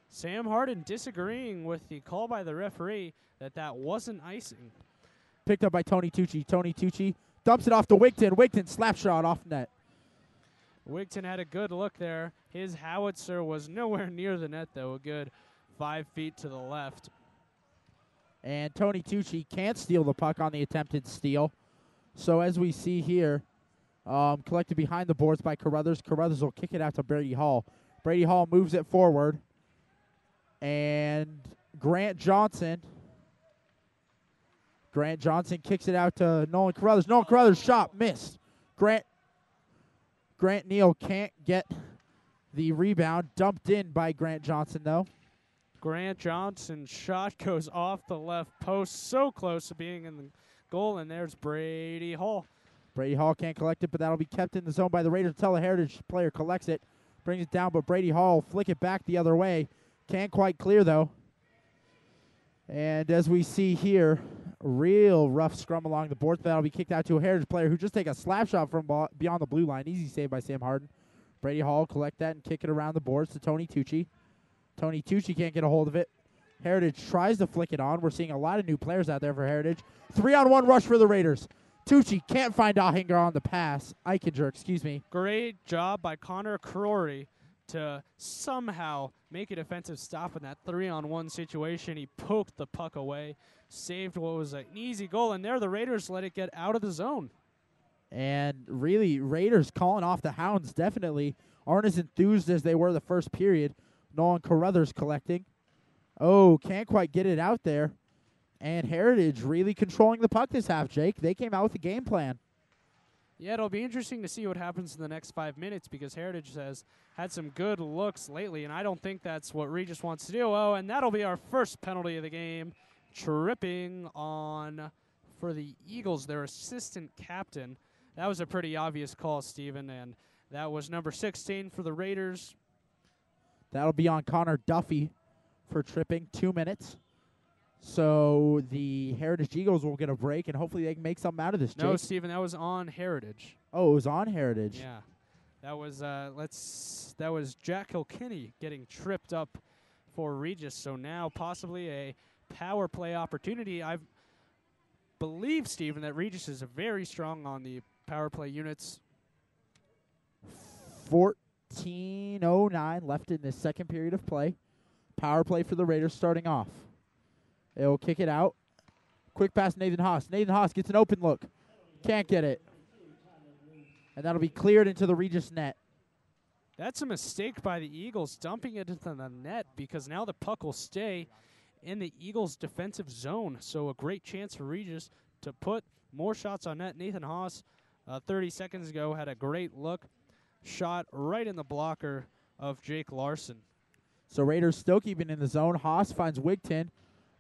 Speaker 2: Sam Harden disagreeing with the call by the referee that wasn't icing.
Speaker 1: Picked up by Tony Tucci. Tony Tucci dumps it off to Wigton. Wigton slap shot off net.
Speaker 2: Wigton had a good look there. His howitzer was nowhere near the net, though. A good 5 feet to the left.
Speaker 1: And Tony Tucci can't steal the puck on the attempted steal. So as we see here, collected behind the boards by Carruthers. Carruthers will kick it out to Brady Hall. Brady Hall moves it forward. And Grant Johnson kicks it out to Nolan Carruthers. Nolan Carruthers shot, missed. Grant Neal can't get the rebound. Dumped in by Grant Johnson, though.
Speaker 2: Grant Johnson's shot goes off the left post, so close to being in the goal, and there's Brady Hall.
Speaker 1: Brady Hall can't collect it, but that'll be kept in the zone by the Raiders until a Heritage player collects it. Brings it down, but Brady Hall will flick it back the other way. Can't quite clear, though. And as we see here, real rough scrum along the boards. That'll be kicked out to a Heritage player who just take a slap shot from beyond the blue line. Easy save by Sam Harden. Brady Hall collect that and kick it around the boards to Tony Tucci. Tony Tucci can't get a hold of it. Heritage tries to flick it on. We're seeing a lot of new players out there for Heritage. 3-on-1 rush for the Raiders. Tucci can't find Ahinger on the pass. Eichinger, excuse me.
Speaker 2: Great job by Connor Crory to somehow make a defensive stop in that 3-on-1 situation. He poked the puck away, saved what was an easy goal, and there the Raiders let it get out of the zone.
Speaker 1: And really, Raiders calling off the Hounds definitely aren't as enthused as they were the first period. Nolan Carruthers collecting. Oh, can't quite get it out there. And Heritage really controlling the puck this half, Jake. They came out with a game plan.
Speaker 2: Yeah, it'll be interesting to see what happens in the next 5 minutes because Heritage has had some good looks lately, and I don't think that's what Regis wants to do. Oh, and that'll be our first penalty of the game. Tripping on for the Eagles, their assistant captain. That was a pretty obvious call, Steven, and that was number 16 for the Raiders.
Speaker 1: That'll be on Connor Duffy for tripping. 2 minutes. So the Heritage Eagles will get a break, and hopefully they can make something out of this, Jake.
Speaker 2: No, Steven, that was on Heritage.
Speaker 1: Oh, it was on Heritage.
Speaker 2: Yeah. That was Jack Kilkenny getting tripped up for Regis. So now possibly a power play opportunity. I believe, Steven, that Regis is very strong on the power play units.
Speaker 1: 14:09 left in this second period of play. Power play for the Raiders starting off. They'll kick it out. Quick pass, Nathan Haas. Nathan Haas gets an open look. Can't get it. And that'll be cleared into the Regis net.
Speaker 2: That's a mistake by the Eagles, dumping it into the net because now the puck will stay in the Eagles' defensive zone. So a great chance for Regis to put more shots on net. Nathan Haas, 30 seconds ago, had a great look. Shot right in the blocker of Jake Larson.
Speaker 1: So Raiders still keeping in the zone. Haas finds Wigton.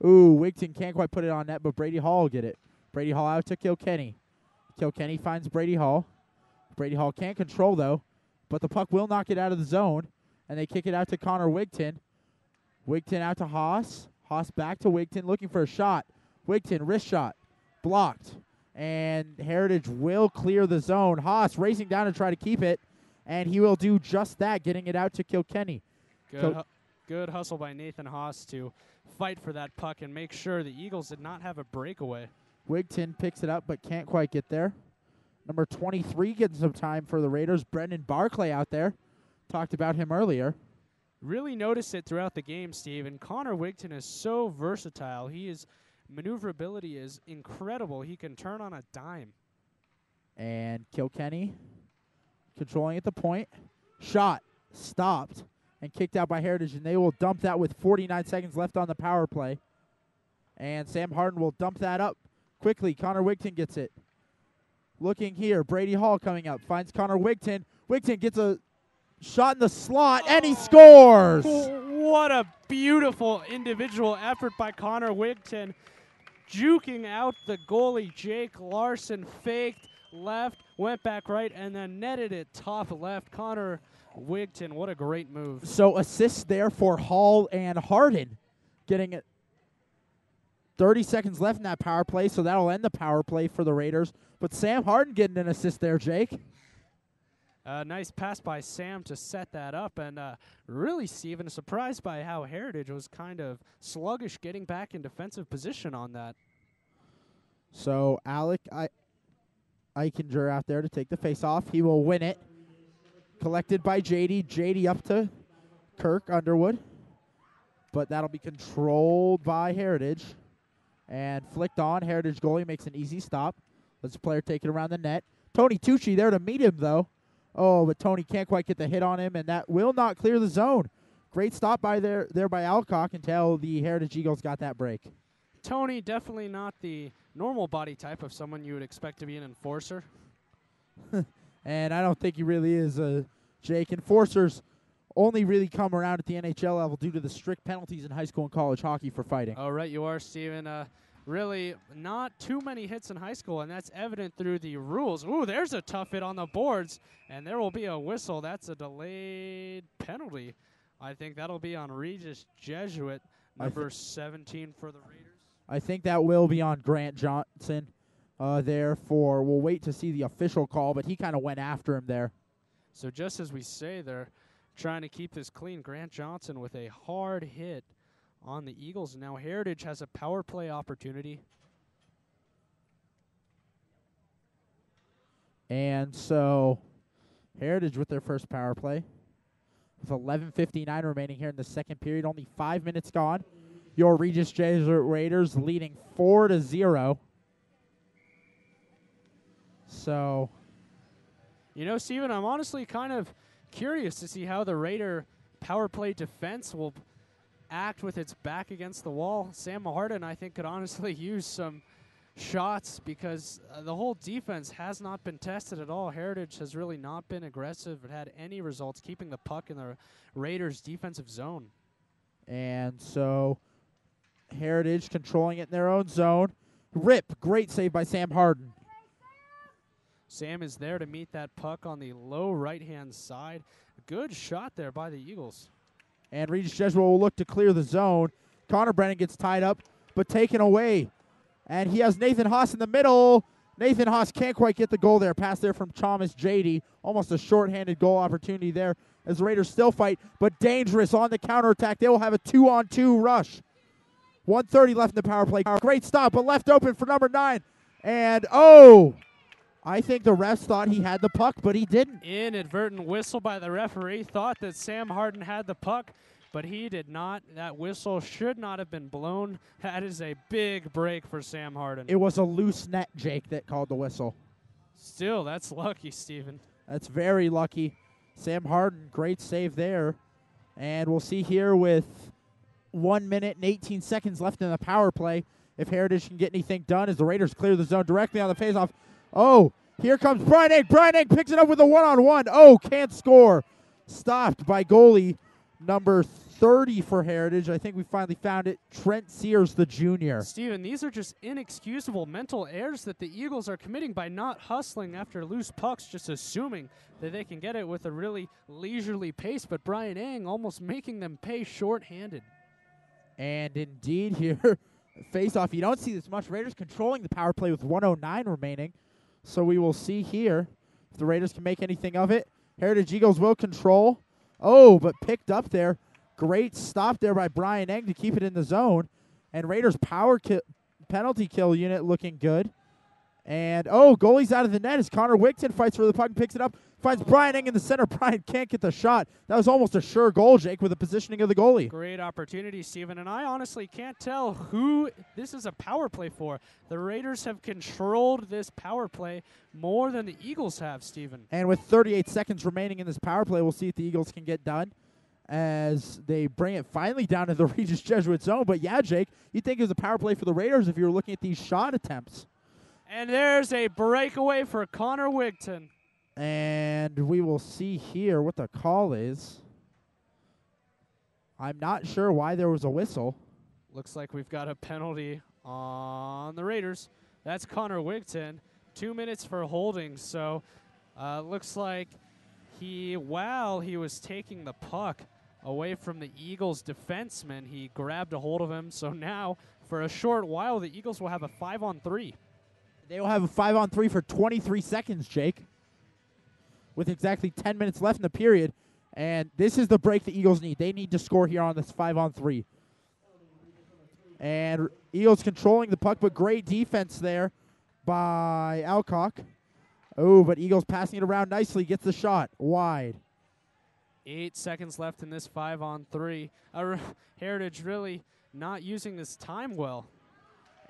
Speaker 1: Ooh, Wigton can't quite put it on net, but Brady Hall will get it. Brady Hall out to Kilkenny. Kilkenny finds Brady Hall. Brady Hall can't control, though, but the puck will not get out of the zone, and they kick it out to Connor Wigton. Wigton out to Haas. Haas back to Wigton, looking for a shot. Wigton, wrist shot, blocked. And Heritage will clear the zone. Haas racing down to try to keep it, and he will do just that, getting it out to Kilkenny.
Speaker 2: Good hustle by Nathan Haas to fight for that puck and make sure the Eagles did not have a breakaway.
Speaker 1: Wigton picks it up but can't quite get there. Number 23 getting some time for the Raiders. Brendan Barclay out there. Talked about him earlier.
Speaker 2: Really noticed it throughout the game, Steve. And Connor Wigton is so versatile. His maneuverability is incredible. He can turn on a dime.
Speaker 1: And Kilkenny controlling at the point. Shot. Stopped. And kicked out by Heritage. And they will dump that with 49 seconds left on the power play. And Sam Harden will dump that up quickly. Connor Wigton gets it. Looking here. Brady Hall coming up. Finds Connor Wigton. Wigton gets a shot in the slot, and he scores!
Speaker 2: What a beautiful individual effort by Connor Wigton. Juking out the goalie, Jake Larson, faked left, went back right, and then netted it top left. Connor Wigton, what a great move.
Speaker 1: So assists there for Hall and Harden, getting it 30 seconds left in that power play, so that'll end the power play for the Raiders. But Sam Harden getting an assist there, Jake.
Speaker 2: Nice pass by Sam to set that up, and really, Steven, surprised by how Heritage was kind of sluggish getting back in defensive position on that.
Speaker 1: So Alec Eichinger out there to take the face-off. He will win it. Collected by JD. JD up to Kirk Underwood. But that'll be controlled by Heritage. And flicked on. Heritage goalie makes an easy stop. Let's the player take it around the net. Tony Tucci there to meet him, though. Oh, but Tony can't quite get the hit on him, and that will not clear the zone. Great stop by there by Alcock until the Heritage Eagles got that break.
Speaker 2: Tony, definitely not the normal body type of someone you would expect to be an enforcer.
Speaker 1: And I don't think he really is, Jake. Enforcers only really come around at the NHL level due to the strict penalties in high school and college hockey for fighting.
Speaker 2: Oh, right, you are, Steven. Really not too many hits in high school, and that's evident through the rules. Ooh, there's a tough hit on the boards, and there will be a whistle. That's a delayed penalty. I think that'll be on Regis Jesuit, number 17 for the Raiders.
Speaker 1: I think that will be on Grant Johnson. Therefore, we'll wait to see the official call, but he kind of went after him there.
Speaker 2: So just as we say, they're trying to keep this clean. Grant Johnson with a hard hit on the Eagles. Now Heritage has a power play opportunity.
Speaker 1: And so Heritage with their first power play. With 11:59 remaining here in the second period. Only 5 minutes gone. Your Regis Jesuit Raiders leading 4-0. So,
Speaker 2: you know, Steven, I'm honestly kind of curious to see how the Raider power play defense will act with its back against the wall. Sam Harden, I think, could honestly use some shots because the whole defense has not been tested at all. Heritage has really not been aggressive or had any results keeping the puck in the Raiders' defensive zone.
Speaker 1: And so Heritage controlling it in their own zone. Rip, great save by Sam Harden.
Speaker 2: Sam is there to meet that puck on the low right-hand side. Good shot there by the Eagles.
Speaker 1: And Regis Jesuit will look to clear the zone. Connor Brennan gets tied up, but taken away. And he has Nathan Haas in the middle. Nathan Haas can't quite get the goal there. Pass there from Thomas JD. Almost a shorthanded goal opportunity there as the Raiders still fight, but dangerous on the counterattack. They will have a 2-on-2 rush. 1:30 left in the power play. Great stop, but left open for number 9. And, I think the refs thought he had the puck, but he didn't.
Speaker 2: Inadvertent whistle by the referee. Thought that Sam Harden had the puck, but he did not. That whistle should not have been blown. That is a big break for Sam Harden.
Speaker 1: It was a loose net, Jake, that called the whistle.
Speaker 2: Still, that's lucky, Steven.
Speaker 1: That's very lucky. Sam Harden, great save there. And we'll see here with 1 minute and 18 seconds left in the power play if Heritage can get anything done as the Raiders clear the zone directly on the faceoff. Oh, here comes Brian Egg. Brian Egg picks it up with a one-on-one. Oh, can't score. Stopped by goalie number 30 for Heritage. I think we finally found it. Trent Sears, the junior.
Speaker 2: Steven, these are just inexcusable mental errors that the Eagles are committing by not hustling after loose pucks, just assuming that they can get it with a really leisurely pace, but Brian Eng almost making them pay short-handed.
Speaker 1: And indeed here, face-off. You don't see this much. Raiders controlling the power play with 1:09 remaining. So we will see here if the Raiders can make anything of it. Heritage Eagles will control. Oh, but picked up there. Great stop there by Brian Eng to keep it in the zone. And Raiders penalty kill unit looking good. And, goalie's out of the net as Connor Wigton fights for the puck and picks it up. Finds Brian Eng in the center. Brian can't get the shot. That was almost a sure goal, Jake, with the positioning of the goalie.
Speaker 2: Great opportunity, Steven. And I honestly can't tell who this is a power play for. The Raiders have controlled this power play more than the Eagles have, Steven.
Speaker 1: And with 38 seconds remaining in this power play, we'll see if the Eagles can get done as they bring it finally down to the Regis Jesuit zone. But, yeah, Jake, you'd think it was a power play for the Raiders if you were looking at these shot attempts.
Speaker 2: And there's a breakaway for Connor Wigton.
Speaker 1: And we will see here what the call is. I'm not sure why there was a whistle.
Speaker 2: Looks like we've got a penalty on the Raiders. That's Connor Wigton. 2 minutes for holding. So looks like while he was taking the puck away from the Eagles defenseman, he grabbed a hold of him. So now, for a short while, the Eagles will have a 5-on-3.
Speaker 1: They will have a 5-on-3 for 23 seconds, Jake, with exactly 10 minutes left in the period. And this is the break the Eagles need. They need to score here on this 5-on-3. And Eagles controlling the puck, but great defense there by Alcock. Oh, but Eagles passing it around nicely. Gets the shot wide.
Speaker 2: 8 seconds left in this 5-on-3. Heritage really not using this time well.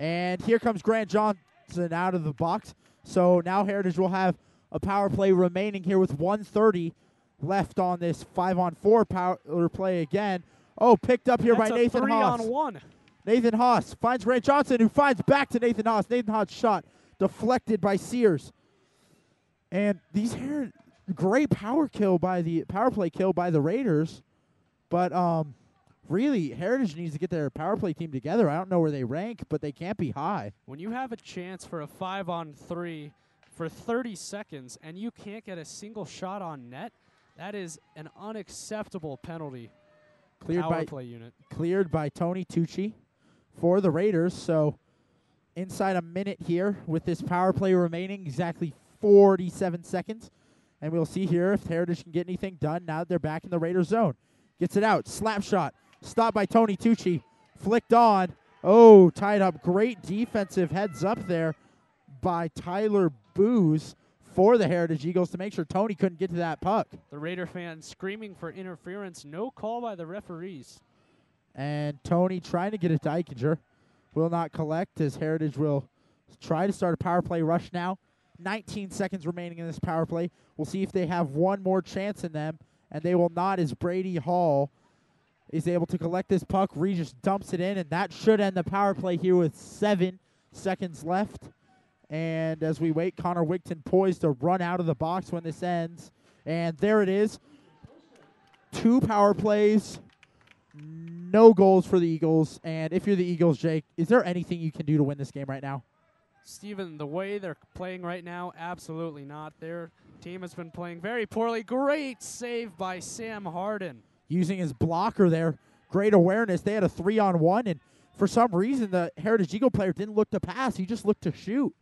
Speaker 1: And here comes Grant Johnson out of the box. So now Heritage will have a power play remaining here with 1:30 left on this 5-on-4 power play again. Oh, picked up here by Nathan Haas.
Speaker 2: 3-on-1.
Speaker 1: Nathan Haas finds Grant Johnson, who finds back to Nathan Haas. Nathan Haas' shot deflected by Sears. And these here, great power play kill by the Raiders. But really, Heritage needs to get their power play team together. I don't know where they rank, but they can't be high.
Speaker 2: When you have a chance for a 5-on-3 for 30 seconds and you can't get a single shot on net, that is an unacceptable penalty. Power play unit. Cleared
Speaker 1: by Tony Tucci for the Raiders. So inside a minute here with this power play remaining, exactly 47 seconds. And we'll see here if Heritage can get anything done now that they're back in the Raiders zone. Gets it out. Slap shot. Stopped by Tony Tucci. Flicked on. Oh, tied up. Great defensive heads up there by Tyler Booz for the Heritage Eagles to make sure Tony couldn't get to that puck.
Speaker 2: The Raider fans screaming for interference. No call by the referees.
Speaker 1: And Tony trying to get it to Eichinger. Will not collect as Heritage will try to start a power play rush now. 19 seconds remaining in this power play. We'll see if they have one more chance in them, and they will not as Brady Hall is able to collect this puck. Regis dumps it in, and that should end the power play here with 7 seconds left. And as we wait, Connor Wigton poised to run out of the box when this ends. And there it is. 2 power plays, no goals for the Eagles. And if you're the Eagles, Jake, is there anything you can do to win this game right now?
Speaker 2: Steven, the way they're playing right now, absolutely not. Their team has been playing very poorly. Great save by Sam Harden.
Speaker 1: Using his blocker there. Great awareness. They had a 3-on-1, and for some reason, the Heritage Eagle player didn't look to pass. He just looked to shoot.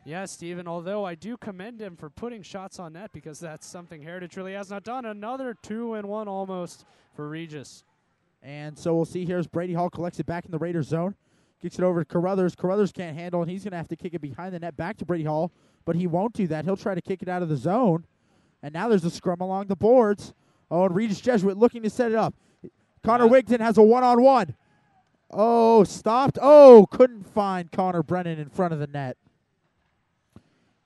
Speaker 2: Yeah, Steven, although I do commend him for putting shots on net because that's something Heritage really has not done. Another 2-and-1 almost for Regis.
Speaker 1: And so we'll see here as Brady Hall collects it back in the Raiders zone. Kicks it over to Carruthers. Carruthers can't handle, and he's going to have to kick it behind the net back to Brady Hall, but he won't do that. He'll try to kick it out of the zone. And now there's a scrum along the boards. Oh, and Regis Jesuit looking to set it up. Connor Wigton has a 1-on-1. Oh, stopped. Oh, couldn't find Connor Brennan in front of the net.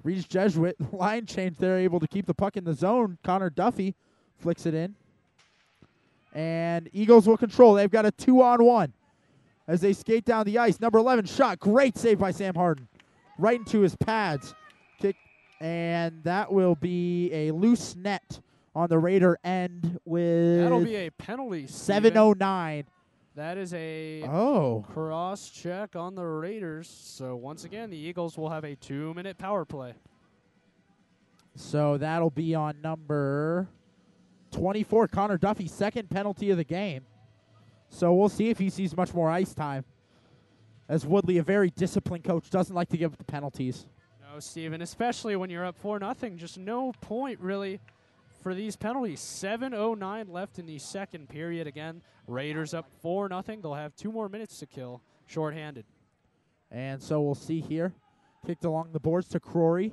Speaker 1: Regis Jesuit, line change there, able to keep the puck in the zone. Connor Duffy flicks it in. And Eagles will control. They've got a 2-on-1 as they skate down the ice. Number 11 shot. Great save by Sam Harden. Right into his pads. Kick. And that will be a loose net on the Raider end with
Speaker 2: That'll be a penalty. Steven.
Speaker 1: 7:09.
Speaker 2: That is a
Speaker 1: Oh.
Speaker 2: cross check on the Raiders. So once again, the Eagles will have a 2-minute power play.
Speaker 1: So that'll be on number 24, Connor Duffy, second penalty of the game. So we'll see if he sees much more ice time. As Woodley, a very disciplined coach, doesn't like to give up the penalties.
Speaker 2: No, Steven, especially when you're up 4-0. Just no point, really, for these penalties. 7:09 left in the second period. Again, Raiders up 4-0. They'll have 2 more minutes to kill, shorthanded.
Speaker 1: And so we'll see here. Kicked along the boards to Crory.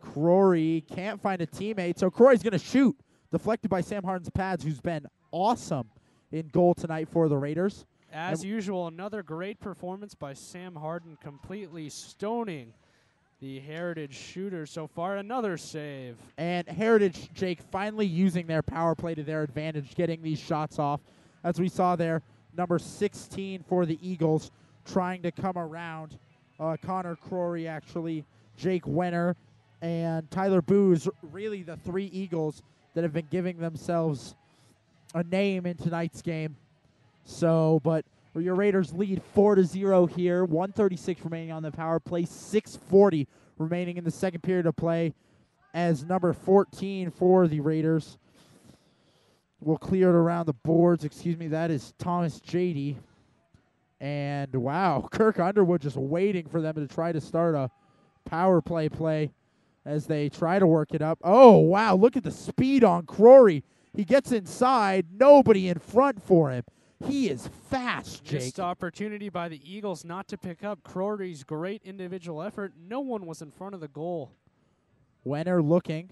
Speaker 1: Crory can't find a teammate, so Crory's going to shoot. Deflected by Sam Harden's pads, who's been awesome in goal tonight for the Raiders.
Speaker 2: As usual, another great performance by Sam Harden, completely stoning the Heritage shooter so far. Another save.
Speaker 1: And Heritage, Jake, finally using their power play to their advantage, getting these shots off. As we saw there, number 16 for the Eagles trying to come around. Connor Crory, actually, Jake Wenner, and Tyler Booz, really the 3 Eagles that have been giving themselves a name in tonight's game. So, but your Raiders lead 4-0 here. 1:36 remaining on the power play. 6:40 remaining in the second period of play. As number 14 for the Raiders will clear it around the boards. Excuse me, that is Thomas Jady. And wow, Kirk Underwood just waiting for them to try to start a power play as they try to work it up. Oh wow, look at the speed on Crory. He gets inside, nobody in front for him. He is fast, Jake.
Speaker 2: Missed opportunity by the Eagles not to pick up Crory's great individual effort. No one was in front of the goal.
Speaker 1: Wenner looking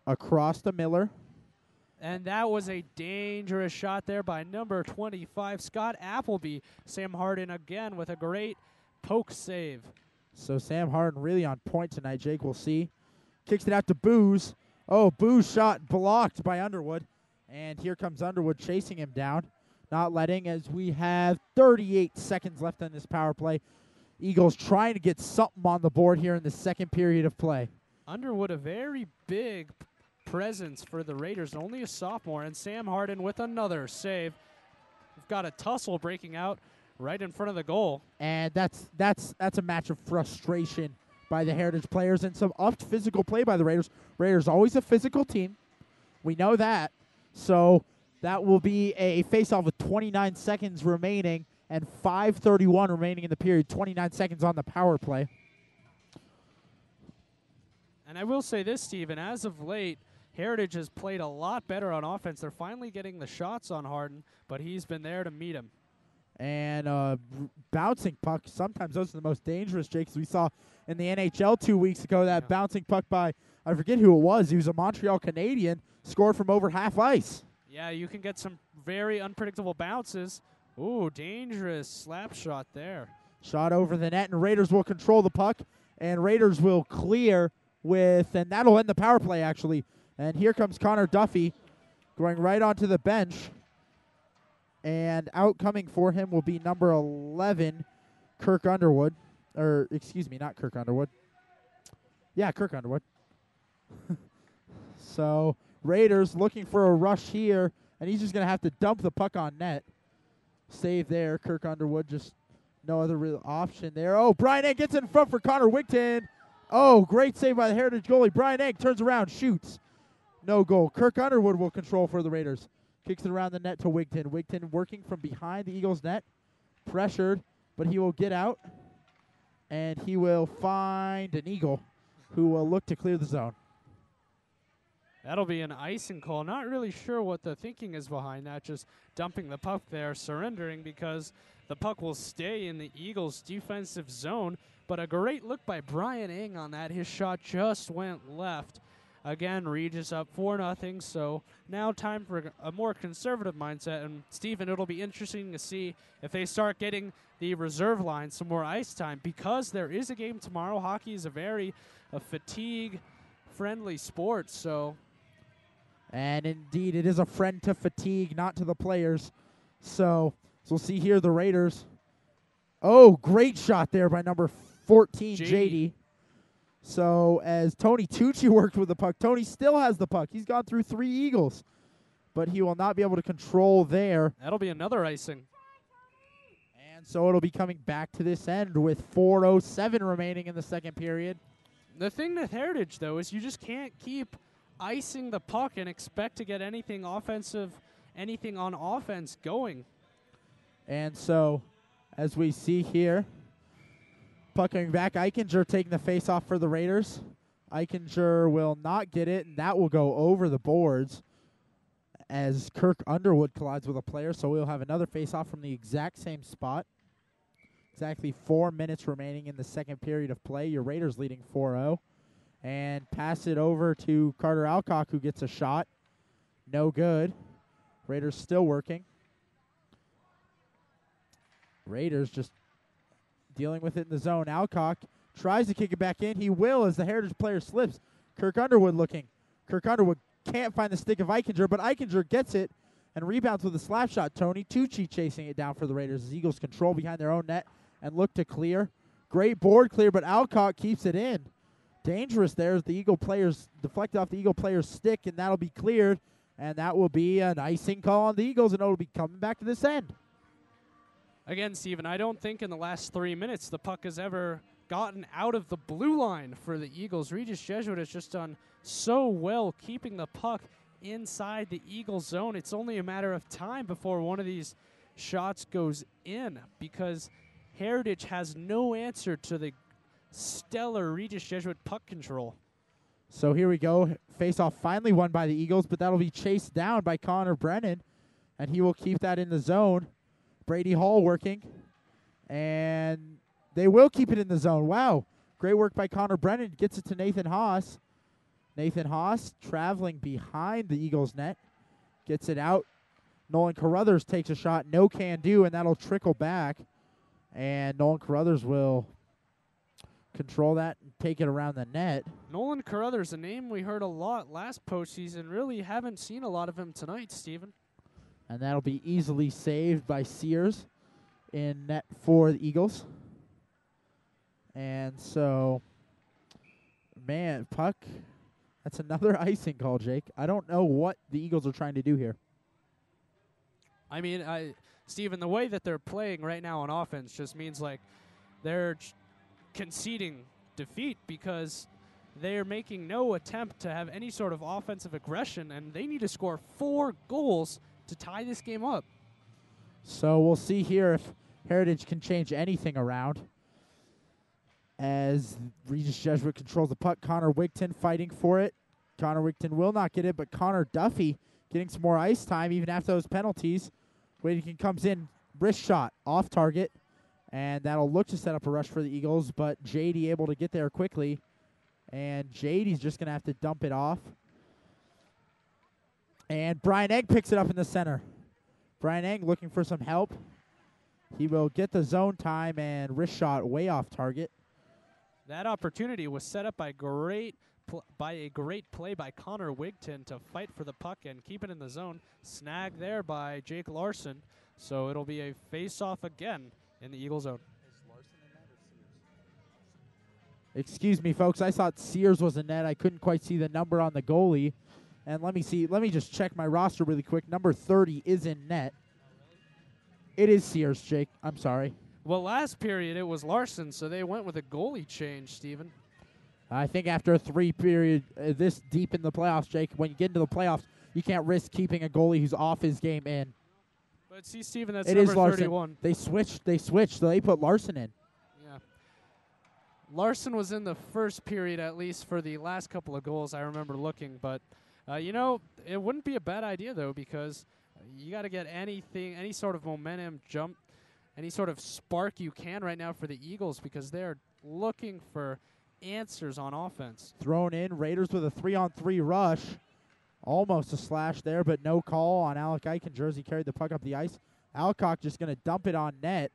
Speaker 1: across to Miller.
Speaker 2: And that was a dangerous shot there by number 25, Scott Appleby. Sam Harden again with a great poke save.
Speaker 1: So Sam Harden really on point tonight, Jake. We'll see. Kicks it out to Booz. Oh, Booz shot blocked by Underwood. And here comes Underwood chasing him down. Not letting, as we have 38 seconds left on this power play. Eagles trying to get something on the board here in the second period of play.
Speaker 2: Underwood, a very big presence for the Raiders, only a sophomore. And Sam Harden with another save. We've got a tussle breaking out right in front of the goal.
Speaker 1: And that's a match of frustration by the Heritage players and some upped physical play by the Raiders. Raiders always a physical team. We know that. So that will be a face-off with 29 seconds remaining and 5:31 remaining in the period. 29 seconds on the power play.
Speaker 2: And I will say this, Steven, as of late, Heritage has played a lot better on offense. They're finally getting the shots on Harden, but he's been there to meet him.
Speaker 1: And bouncing puck, sometimes those are the most dangerous, Jake, as we saw in the NHL 2 weeks ago, that bouncing puck by, I forget who it was. He was a Montreal Canadian, scored from over half ice.
Speaker 2: Yeah, you can get some very unpredictable bounces. Ooh, dangerous slap shot there.
Speaker 1: Shot over the net, and Raiders will control the puck, and Raiders will clear with, and that'll end the power play, actually. And here comes Connor Duffy going right onto the bench. And out coming for him will be number 11, Kirk Underwood. Or, excuse me, not Kirk Underwood. Yeah, Kirk Underwood. So, Raiders looking for a rush here, and he's just going to have to dump the puck on net. Save there, Kirk Underwood, just no other real option there. Oh, Brian Egg gets in front for Connor Wigton. Oh, great save by the Heritage goalie. Brian Egg turns around, shoots. No goal. Kirk Underwood will control for the Raiders. Kicks it around the net to Wigton. Wigton working from behind the Eagles' net. Pressured, but he will get out. And he will find an Eagle who will look to clear the zone.
Speaker 2: That'll be an icing call. Not really sure what the thinking is behind that. Just dumping the puck there, surrendering because the puck will stay in the Eagles' defensive zone. But a great look by Brian Ing on that. His shot just went left. Again, Regis up 4-0, so now time for a more conservative mindset. And, Steven, it'll be interesting to see if they start getting the reserve line some more ice time because there is a game tomorrow. Hockey is a very fatigue-friendly sport, so...
Speaker 1: And, indeed, it is a friend to fatigue, not to the players. So we'll see here the Raiders. Oh, great shot there by number 14, JD. So as Tony Tucci worked with the puck, Tony still has the puck. He's gone through 3 Eagles, but he will not be able to control there.
Speaker 2: That'll be another icing.
Speaker 1: And so it'll be coming back to this end with 4:07 remaining in the second period.
Speaker 2: The thing with Heritage, though, is you just can't keep icing the puck and expect to get anything offensive, anything on offense going.
Speaker 1: And so, as we see here, puck coming back, Eichinger taking the face-off for the Raiders. Eichinger will not get it, and that will go over the boards as Kirk Underwood collides with a player. So we'll have another face-off from the exact same spot. Exactly 4 minutes remaining in the second period of play. Your Raiders leading 4-0. And pass it over to Carter Alcock, who gets a shot. No good. Raiders still working. Raiders just dealing with it in the zone. Alcock tries to kick it back in. He will as the Heritage player slips. Kirk Underwood looking. Kirk Underwood can't find the stick of Eichinger, but Eichinger gets it and rebounds with a slap shot. Tony Tucci chasing it down for the Raiders as Eagles control behind their own net and look to clear. Great board clear, but Alcock keeps it in. Dangerous there as the Eagle players deflected off the Eagle player's stick, and that'll be cleared, and that will be an icing call on the Eagles, and it'll be coming back to this end.
Speaker 2: Again, Steven, I don't think in the last 3 minutes the puck has ever gotten out of the blue line for the Eagles. Regis Jesuit has just done so well keeping the puck inside the Eagles zone. It's only a matter of time before one of these shots goes in because Heritage has no answer to the stellar Regis Jesuit puck control.
Speaker 1: So here we go. Face-off finally won by the Eagles, but that'll be chased down by Connor Brennan, and he will keep that in the zone. Brady Hall working, and they will keep it in the zone. Wow. Great work by Connor Brennan. Gets it to Nathan Haas. Nathan Haas traveling behind the Eagles net. Gets it out. Nolan Carruthers takes a shot. No can do, and that'll trickle back. And Nolan Carruthers will control that and take it around the net.
Speaker 2: Nolan Carruthers, a name we heard a lot last postseason. Really haven't seen a lot of him tonight, Steven.
Speaker 1: And that'll be easily saved by Sears in net for the Eagles. And so, man, puck, that's another icing call, Jake. I don't know what the Eagles are trying to do here.
Speaker 2: I mean, Steven, the way that they're playing right now on offense just means like they're conceding defeat because they're making no attempt to have any sort of offensive aggression, and they need to score 4 goals to tie this game up.
Speaker 1: So we'll see here if Heritage can change anything around. As Regis Jesuit controls the puck, Connor Wigton fighting for it. Connor Wigton will not get it, but Connor Duffy getting some more ice time even after those penalties. Wigton comes in, wrist shot, off target, and that'll look to set up a rush for the Eagles, but JD able to get there quickly, and JD's just going to have to dump it off. And Brian Egg picks it up in the center. Brian Egg looking for some help. He will get the zone time and wrist shot way off target.
Speaker 2: That opportunity was set up by a great play by Connor Wigton to fight for the puck and keep it in the zone. Snagged there by Jake Larson. So it'll be a face-off again in the Eagle zone.
Speaker 1: Is Larson in net or Sears? Excuse me, folks. I thought Sears was in net. I couldn't quite see the number on the goalie. And let me see. Let me just check my roster really quick. Number 30 is in net. It is Sears, Jake. I'm sorry.
Speaker 2: Well, last period it was Larson, so they went with a goalie change, Steven.
Speaker 1: I think after a 3-period this deep in the playoffs, Jake, when you get into the playoffs, you can't risk keeping a goalie who's off his game in.
Speaker 2: But see, Steven, that's
Speaker 1: it
Speaker 2: number
Speaker 1: is Larson.
Speaker 2: 31.
Speaker 1: They switched, so they put Larson in.
Speaker 2: Yeah. Larson was in the first period, at least, for the last couple of goals. I remember looking, but, it wouldn't be a bad idea, though, because you got to get any sort of momentum jump, any sort of spark you can right now for the Eagles because they're looking for answers on offense.
Speaker 1: Thrown in, Raiders with a 3-on-3 rush. Almost a slash there, but no call on Alec Eichinger. He carried the puck up the ice. Alcock just going to dump it on net.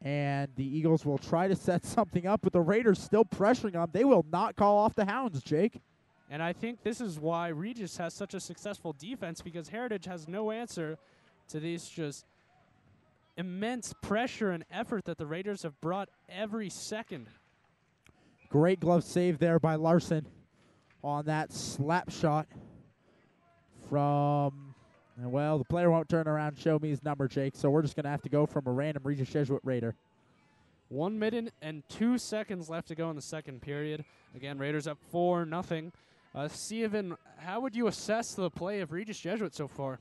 Speaker 1: And the Eagles will try to set something up, but the Raiders still pressuring them. They will not call off the Hounds, Jake.
Speaker 2: And I think this is why Regis has such a successful defense because Heritage has no answer to these just immense pressure and effort that the Raiders have brought every second.
Speaker 1: Great glove save there by Larson on that slap shot from, well, the player won't turn around and show me his number, Jake, so we're just going to have to go from a random Regis Jesuit Raider.
Speaker 2: 1 minute and 2 seconds left to go in the second period. Again, Raiders up 4-0. Steven, how would you assess the play of Regis Jesuit so far?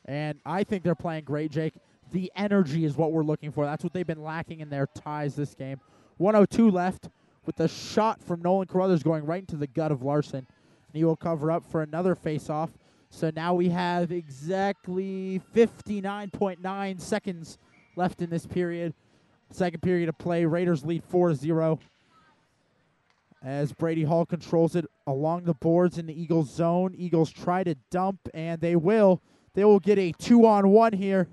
Speaker 1: And I think they're playing great, Jake. The energy is what we're looking for. That's what they've been lacking in their ties this game. 1:02 left with the shot from Nolan Carruthers going right into the gut of Larson. And he will cover up for another face-off. So now we have exactly 59.9 seconds left in this period. Second period of play. Raiders lead 4-0. As Brady Hall controls it along the boards in the Eagles zone. Eagles try to dump, and they will. They will get a 2-on-1 here.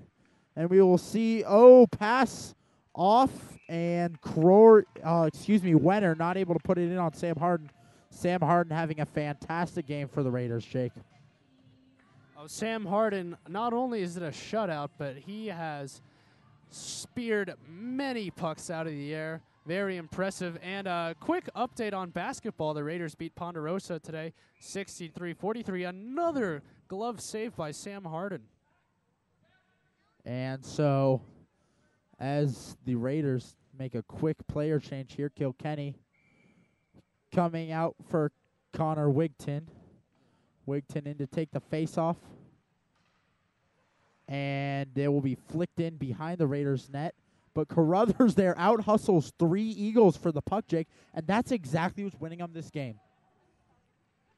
Speaker 1: And we will see, pass off, and Wenner not able to put it in on Sam Harden. Sam Harden having a fantastic game for the Raiders, Jake.
Speaker 2: Sam Harden, not only is it a shutout, but he has speared many pucks out of the air. Very impressive. And a quick update on basketball. The Raiders beat Ponderosa today, 63-43. Another glove save by Sam Harden.
Speaker 1: And so, as the Raiders make a quick player change here, Kilkenny coming out for Connor Wigton. Wigton in to take the face-off. And it will be flicked in behind the Raiders' net. But Carruthers there out-hustles 3 Eagles for the puck, Jake, and that's exactly what's winning them this game.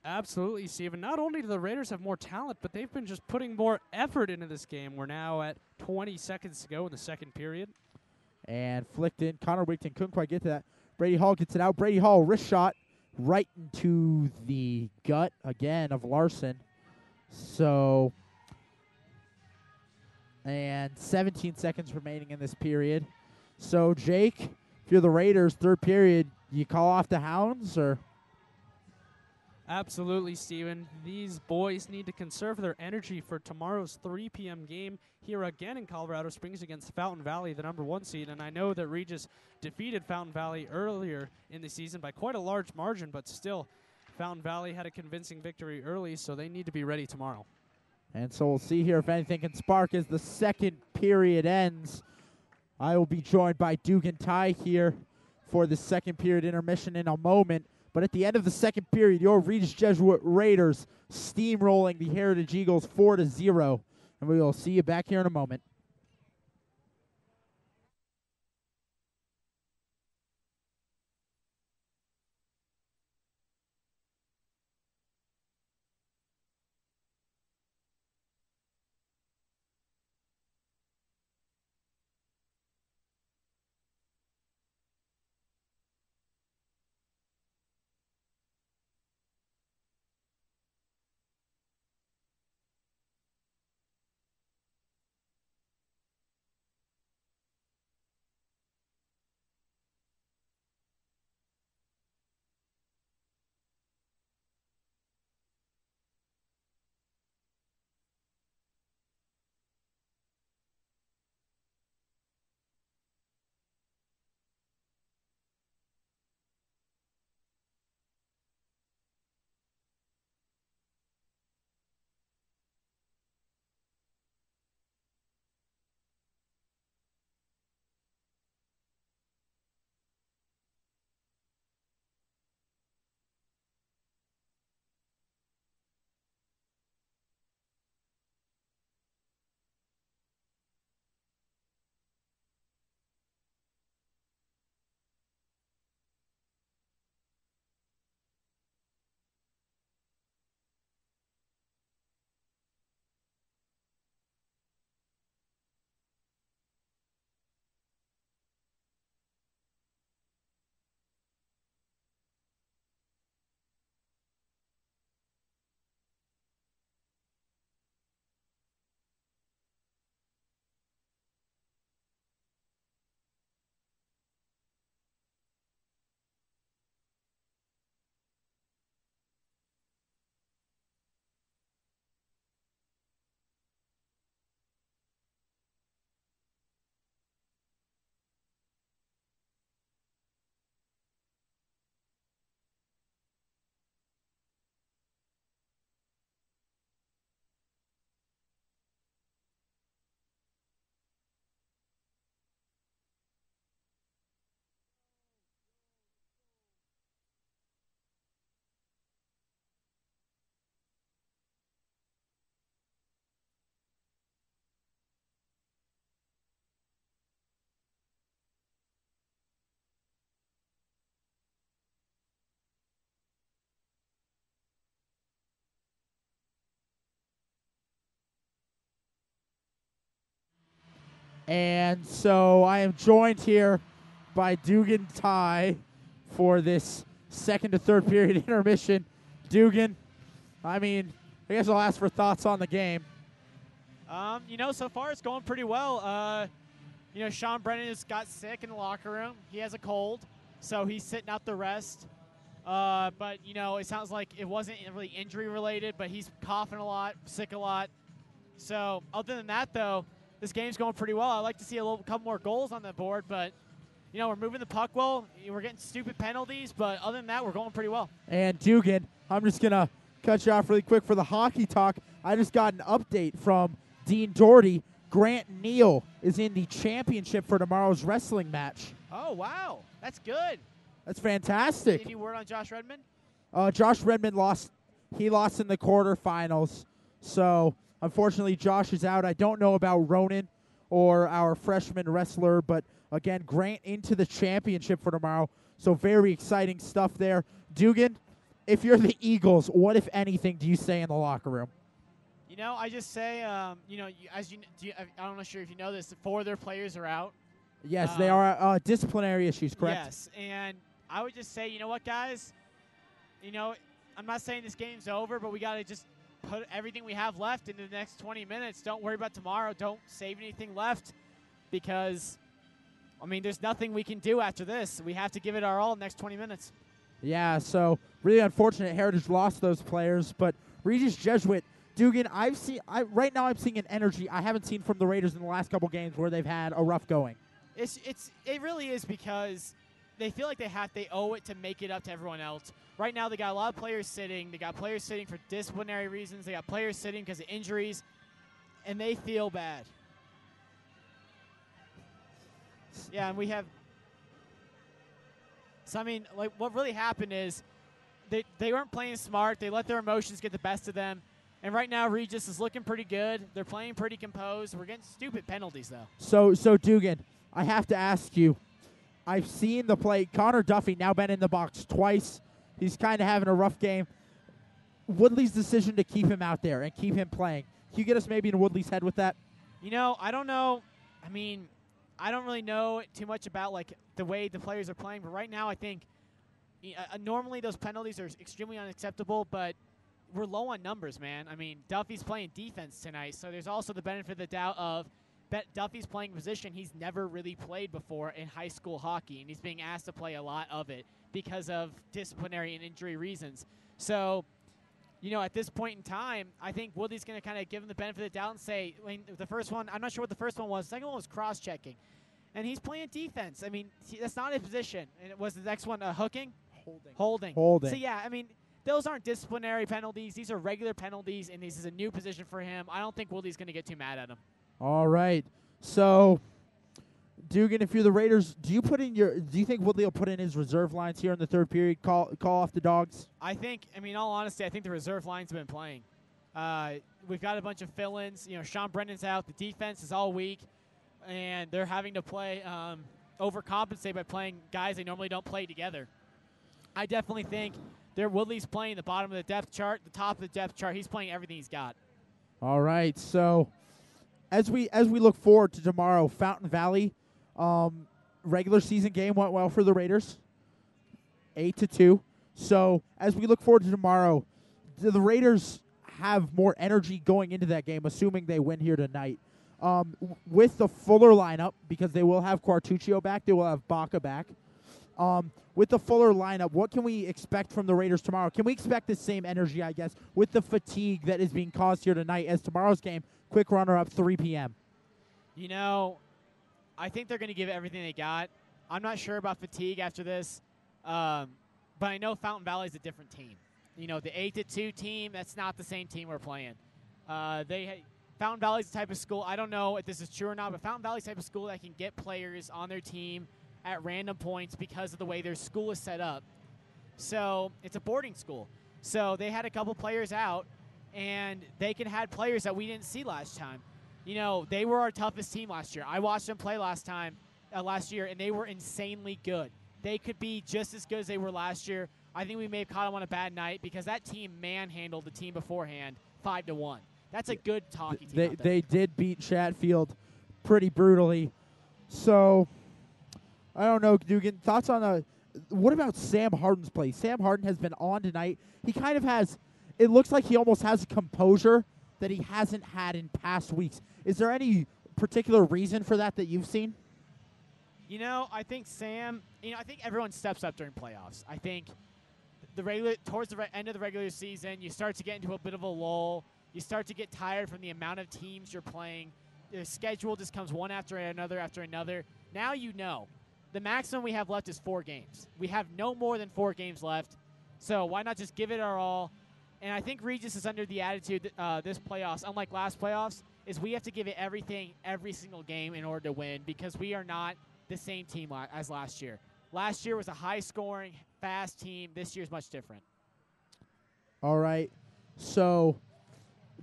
Speaker 2: Absolutely, Steven. Not only do the Raiders have more talent, but they've been just putting more effort into this game. We're now at 20 seconds to go in the second period.
Speaker 1: And flicked in. Connor Wigton couldn't quite get to that. Brady Hall gets it out. Brady Hall, wrist shot right into the gut again of Larson. So, and 17 seconds remaining in this period. So, Jake, if you're the Raiders, third period, you call off the Hounds or?
Speaker 2: Absolutely, Steven. These boys need to conserve their energy for tomorrow's 3 p.m. game here again in Colorado Springs against Fountain Valley, the number 1 seed. And I know that Regis defeated Fountain Valley earlier in the season by quite a large margin, but still, Fountain Valley had a convincing victory early, so they need to be ready tomorrow.
Speaker 1: And so we'll see here if anything can spark as the second period ends. I will be joined by Dugan Ty here for the second period intermission in a moment. But at the end of the second period, your Regis Jesuit Raiders steamrolling the Heritage Eagles 4-0. And we will see you back here in a moment. And so I am joined here by Dugan Ty for this second to third period intermission. Dugan, I guess I'll ask for thoughts on the game.
Speaker 3: So far it's going pretty well. Sean Brennan has got sick in the locker room. He has a cold, so he's sitting out the rest. But it sounds like it wasn't really injury related, but he's coughing a lot, sick a lot. So other than that, though, this game's going pretty well. I'd like to see a couple more goals on the board, but we're moving the puck well. We're getting stupid penalties, but other than that, we're going pretty well.
Speaker 1: And Dugan, I'm just gonna cut you off really quick for the hockey talk. I just got an update from Dean Doherty. Grant Neal is in the championship for tomorrow's wrestling match.
Speaker 3: Oh, wow. That's good.
Speaker 1: That's fantastic.
Speaker 3: Any word on Josh Redmond?
Speaker 1: Josh Redmond lost. He lost in the quarterfinals. So, unfortunately, Josh is out. I don't know about Ronan or our freshman wrestler, but, again, Grant into the championship for tomorrow. So, very exciting stuff there. Dugan, if you're the Eagles, what, if anything, do you say in the locker room?
Speaker 3: I just say, I'm not sure if you know this, 4 of their players are out.
Speaker 1: Yes, they are disciplinary issues, correct?
Speaker 3: Yes, and I would just say, you know what, guys? I'm not saying this game's over, but we got to just put everything we have left into the next 20 minutes. Don't worry about tomorrow. Don't save anything left because, there's nothing we can do after this. We have to give it our all in the next 20 minutes.
Speaker 1: Yeah, so really unfortunate Heritage lost those players, but Regis Jesuit, Dugan, right now I'm seeing an energy I haven't seen from the Raiders in the last couple games where they've had a rough going.
Speaker 3: It really is because they feel like they owe it to make it up to everyone else. Right now they got a lot of players sitting. They got players sitting for disciplinary reasons. They got players sitting because of injuries, and they feel bad. Yeah, and we have. So what really happened is they weren't playing smart. They let their emotions get the best of them. And right now, Regis is looking pretty good. They're playing pretty composed. We're getting stupid penalties, though.
Speaker 1: So Dugan, I have to ask you. I've seen the play. Connor Duffy now been in the box twice. He's kind of having a rough game. Woodley's decision to keep him out there and keep him playing. Can you get us maybe in Woodley's head with that?
Speaker 3: I don't know. I don't really know too much about the way the players are playing. But right now, I think normally those penalties are extremely unacceptable, but we're low on numbers, man. Duffy's playing defense tonight, so there's also the benefit of the doubt of Duffy's playing a position he's never really played before in high school hockey, and he's being asked to play a lot of it because of disciplinary and injury reasons. So, at this point in time, I think Woodley's going to kind of give him the benefit of the doubt and say, the first one, I'm not sure what the first one was. The second one was cross-checking, and he's playing defense. That's not his position. And was the next one hooking? Holding. So, yeah, those aren't disciplinary penalties. These are regular penalties, and this is a new position for him. I don't think Woodley's going to get too mad at him.
Speaker 1: All right. So, Dugan, if you're the Raiders, do you think Woodley will put in his reserve lines here in the third period, call off the dogs?
Speaker 3: I think, in all honesty, I think the reserve line's been playing. We've got a bunch of fill-ins. Sean Brennan's out. The defense is all weak, and they're having to play overcompensate by playing guys they normally don't play together. I definitely think Woodley's playing the bottom of the depth chart, the top of the depth chart. He's playing everything he's got.
Speaker 1: All right. So, as we look forward to tomorrow, Fountain Valley, regular season game went well for the Raiders, 8-2. So, as we look forward to tomorrow, do the Raiders have more energy going into that game, assuming they win here tonight? With the fuller lineup, because they will have Quartuccio back, they will have Baca back. With the fuller lineup, what can we expect from the Raiders tomorrow? Can we expect the same energy, I guess, with the fatigue that is being caused here tonight as tomorrow's game, quick runner-up, 3 p.m.?
Speaker 3: I think they're going to give everything they got. I'm not sure about fatigue after this, but I know Fountain Valley is a different team. The 8-2 team, that's not the same team we're playing. Fountain Valley's the type of school, I don't know if this is true or not, but Fountain Valley's the type of school that can get players on their team at random points because of the way their school is set up. So it's a boarding school. So they had a couple players out, and they can had players that we didn't see last time. They were our toughest team last year. I watched them play last year, and they were insanely good. They could be just as good as they were last year. I think we may have caught them on a bad night because that team manhandled the team beforehand 5-1. That's a good hockey team.
Speaker 1: They did beat Chatfield pretty brutally. So, I don't know, Dugan. Thoughts on what about Sam Harden's play? Sam Harden has been on tonight. He kind of has, it looks like he almost has a composure that he hasn't had in past weeks. Is there any particular reason for that you've seen?
Speaker 3: I think Sam, I think everyone steps up during playoffs. I think towards the end of the regular season, you start to get into a bit of a lull. You start to get tired from the amount of teams you're playing. The schedule just comes one after another after another. Now the maximum we have left is 4 games. We have no more than 4 games left, so why not just give it our all? And I think Regis is under the attitude this playoffs, unlike last playoffs, is we have to give it everything every single game in order to win because we are not the same team as last year. Last year was a high-scoring, fast team. This year's much different.
Speaker 1: All right. So,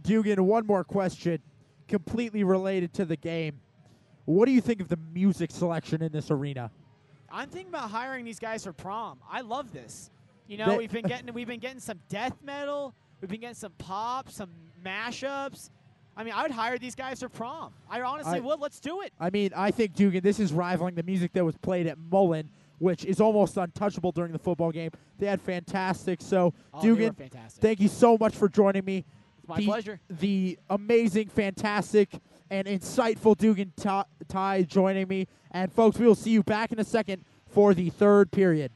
Speaker 1: Dugan, one more question, completely related to the game. What do you think of the music selection in this arena?
Speaker 3: I'm thinking about hiring these guys for prom. I love this. We've been getting some death metal. We've been getting some pop, some mashups. I mean, I would hire these guys for prom. I honestly would. Let's do it.
Speaker 1: I mean, I think, Dugan, this is rivaling the music that was played at Mullen, which is almost untouchable during the football game. They had fantastic. So, Dugan, thank you so much for joining me.
Speaker 3: It's my pleasure.
Speaker 1: The amazing, fantastic, and insightful Dugan Ty joining me. And, folks, we will see you back in a second for the third period.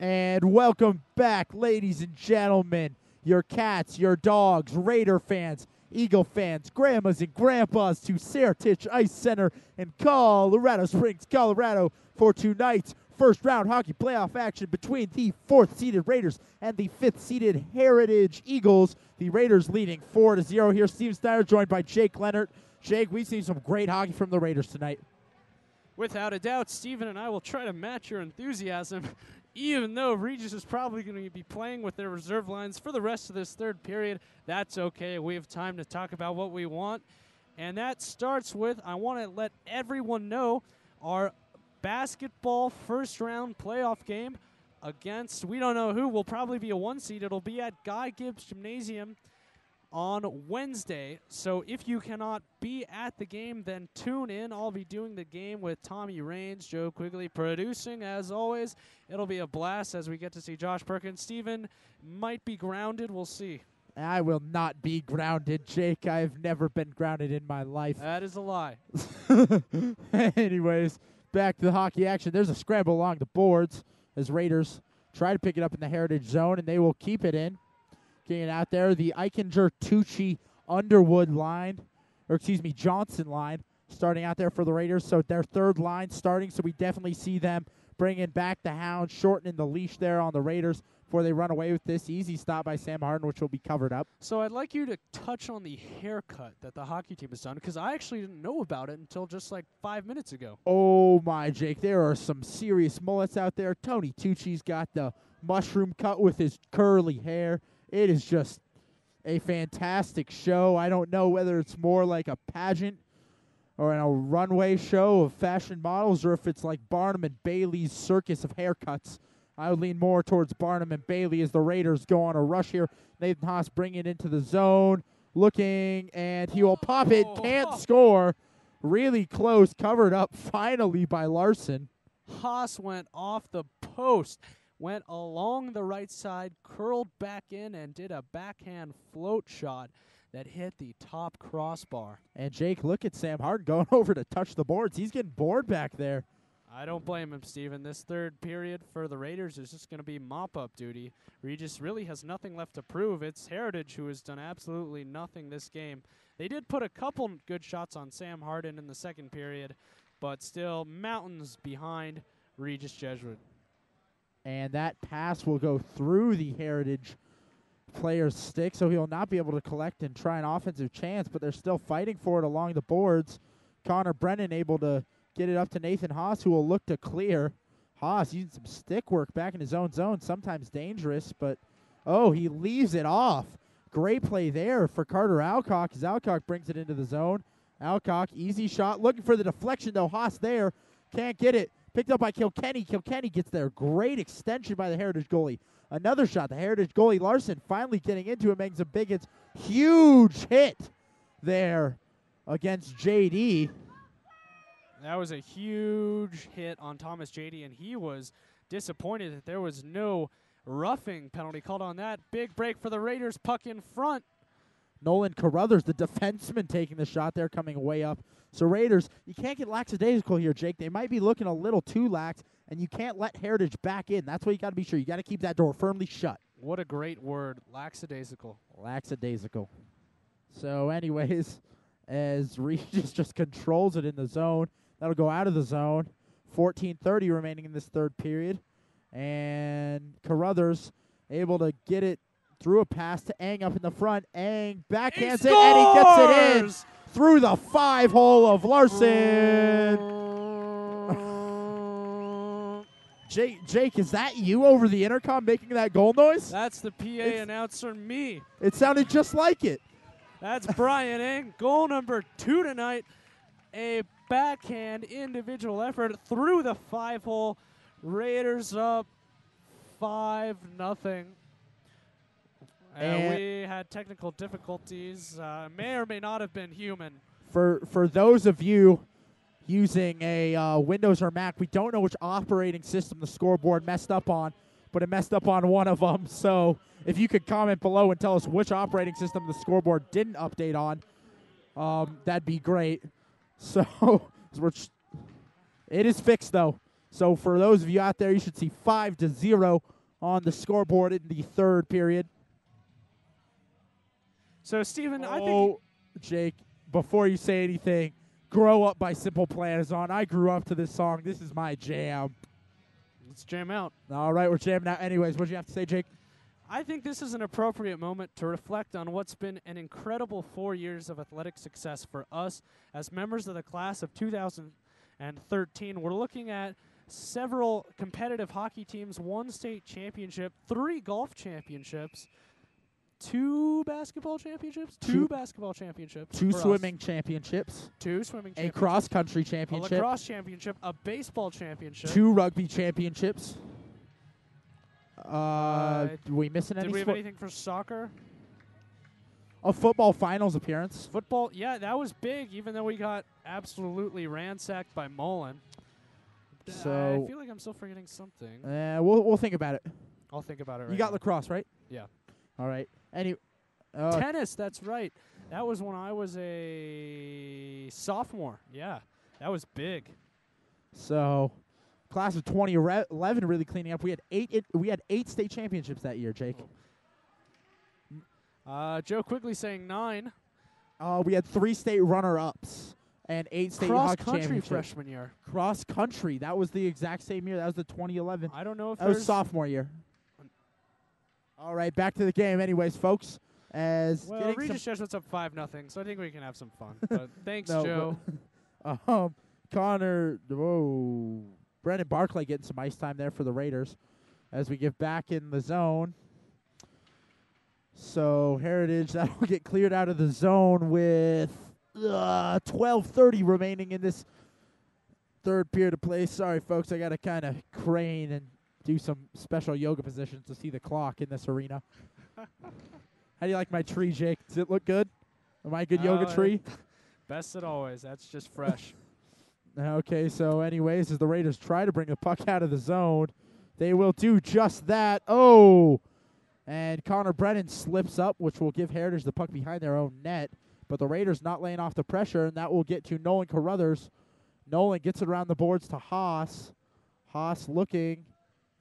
Speaker 1: And welcome back, ladies and gentlemen, your cats, your dogs, Raider fans, Eagle fans, grandmas and grandpas to Saratich Ice Center in Colorado Springs, Colorado for tonight's first round hockey playoff action between the 4th-seeded Raiders and the 5th-seeded Heritage Eagles. The Raiders leading 4-0 here. Steve Snyder joined by Jake Leonard. Jake, we've seen some great hockey from the Raiders tonight.
Speaker 2: Without a doubt, Steven and I will try to match your enthusiasm, even though Regis is probably going to be playing with their reserve lines for the rest of this third period. That's okay. We have time to talk about what we want. And that starts with, I want to let everyone know, our basketball first-round playoff game against, we don't know who, will probably be a 1 seed. It'll be at Guy Gibbs Gymnasium on Wednesday. So if you cannot be at the game, then tune in. I'll be doing the game with Tommy Raines, Joe Quigley producing, as always. It'll be a blast as we get to see Josh Perkins. Steven might be grounded. We'll see.
Speaker 1: I will not be grounded, Jake. I've never been grounded in my life.
Speaker 2: That is a lie.
Speaker 1: Anyways, back to the hockey action. There's a scramble along the boards as Raiders try to pick it up in the Heritage zone, and they will keep it in. Getting it out there, the Eichinger, Tucci, Underwood line, or excuse me, Johnson line, starting out there for the Raiders. So their third line starting, so we definitely see them bringing back the hound, shortening the leash there on the Raiders before they run away with this. Easy stop by Sam Harden, which will be covered up.
Speaker 2: So I'd like you to touch on the haircut that the hockey team has done, because I actually didn't know about it until just like 5 minutes ago.
Speaker 1: Oh, my, Jake. There are some serious mullets out there. Tony Tucci's got the mushroom cut with his curly hair. It is just a fantastic show. I don't know whether it's more like a pageant or a runway show of fashion models or if it's like Barnum and Bailey's circus of haircuts. I would lean more towards Barnum and Bailey as the Raiders go on a rush here. Nathan Haas bringing it into the zone, looking, and he will pop it. Can't score. Really close, covered up finally by Larson.
Speaker 2: Haas went off the post, went along the right side, curled back in, and did a backhand float shot that hit the top crossbar.
Speaker 1: And Jake, look at Sam Harden going over to touch the boards. He's getting bored back there.
Speaker 2: I don't blame him, Steven. This third period for the Raiders is just going to be mop-up duty. Regis really has nothing left to prove. It's Heritage who has done absolutely nothing this game. They did put a couple good shots on Sam Harden in the second period, but still mountains behind Regis Jesuit.
Speaker 1: And that pass will go through the Heritage player's stick, so he'll not be able to collect and try an offensive chance, but they're still fighting for it along the boards. Connor Brennan able to get it up to Nathan Haas, who will look to clear. Haas using some stick work back in his own zone, sometimes dangerous, but, oh, he leaves it off. Great play there for Carter Alcock as Alcock brings it into the zone. Alcock, easy shot, looking for the deflection, though. Haas there, can't get it. Picked up by Kilkenny. Kilkenny gets there. Great extension by the Heritage goalie. Another shot. The Heritage goalie, Larson, finally getting into it, making some big hits. Huge hit there against JD.
Speaker 2: That was a huge hit on Thomas JD, and he was disappointed that there was no roughing penalty called on that. Big break for the Raiders. Puck in front.
Speaker 1: Nolan Carruthers, the defenseman, taking the shot there, coming way up. So Raiders, you can't get lackadaisical here, Jake. They might be looking a little too lax, and you can't let Heritage back in. That's what you got to be sure. You got to keep that door firmly shut.
Speaker 2: What a great word, lackadaisical.
Speaker 1: Lackadaisical. So anyways, as Regis just controls it in the zone, that'll go out of the zone. 14:30 remaining in this third period. And Carruthers able to get it through a pass to Eng up in the front. Eng backhands it, and he gets it in through the 5-hole of Larson. Jake, is that you over the intercom making that goal noise?
Speaker 2: That's the PA announcer, me.
Speaker 1: It sounded just like it.
Speaker 2: That's Brian Eng. Goal number 2 tonight. A backhand individual effort through the 5-hole. Raiders up 5-0. We had technical difficulties. May or may not have been human.
Speaker 1: For those of you using a Windows or Mac, we don't know which operating system the scoreboard messed up on, but it messed up on one of them. So if you could comment below and tell us which operating system the scoreboard didn't update on, that'd be great. So it is fixed, though. So for those of you out there, you should see 5-0 on the scoreboard in the third period.
Speaker 2: So, Steven, I think...
Speaker 1: Oh, Jake, before you say anything, Grow Up by Simple Plan is on. I grew up to this song. This is my jam.
Speaker 2: Let's jam out.
Speaker 1: All right, we're jamming out. Anyways, what do you have to say, Jake?
Speaker 2: I think this is an appropriate moment to reflect on what's been an incredible 4 years of athletic success for us as members of the class of 2013. We're looking at several competitive hockey teams, 1 state championship, 3 golf championships, 2 basketball championships, 2 basketball championships,
Speaker 1: 2 swimming championships,
Speaker 2: 2 swimming
Speaker 1: a
Speaker 2: championships,
Speaker 1: cross-country
Speaker 2: a
Speaker 1: championship,
Speaker 2: lacrosse championship, a baseball championship,
Speaker 1: 2 rugby championships. Do we missing any?
Speaker 2: Did we have anything for soccer?
Speaker 1: A football finals appearance.
Speaker 2: Football, yeah, that was big, even though we got absolutely ransacked by Mullen.
Speaker 1: So
Speaker 2: I feel like I'm still forgetting something.
Speaker 1: we'll think about it.
Speaker 2: I'll think about it right
Speaker 1: You got
Speaker 2: now.
Speaker 1: lacrosse, right?
Speaker 2: Yeah.
Speaker 1: All right.
Speaker 2: Tennis, that's right. That was when I was a sophomore. Yeah, that was big.
Speaker 1: So, class of 2011 really cleaning up. We had 8 state championships that year, Jake.
Speaker 2: Joe Quigley saying 9.
Speaker 1: We had 3 state runner-ups and 8 state hockey
Speaker 2: Cross-country
Speaker 1: championships.
Speaker 2: freshman year.
Speaker 1: Cross-country. That was the exact same year. That was the 2011.
Speaker 2: I don't know if
Speaker 1: That was
Speaker 2: there's...
Speaker 1: sophomore year. All right, back to the game anyways, folks.
Speaker 2: Well, Regis Jesuit's up 5-0, so I think we can have some fun. But thanks, Joe.
Speaker 1: Brendan Barclay getting some ice time there for the Raiders as we get back in the zone. So Heritage, that'll get cleared out of the zone with 12:30 remaining in this third period of play. Sorry, folks, I got to kind of crane and do some special yoga positions to see the clock in this arena. How do you like my tree, Jake? Does it look good? Am I a good yoga tree?
Speaker 2: Best as always. That's just fresh.
Speaker 1: Okay, so anyways, as the Raiders try to bring the puck out of the zone, they will do just that. Oh! And Connor Brennan slips up, which will give Heritage the puck behind their own net. But the Raiders not laying off the pressure, and that will get to Nolan Carruthers. Nolan gets it around the boards to Haas. Haas looking,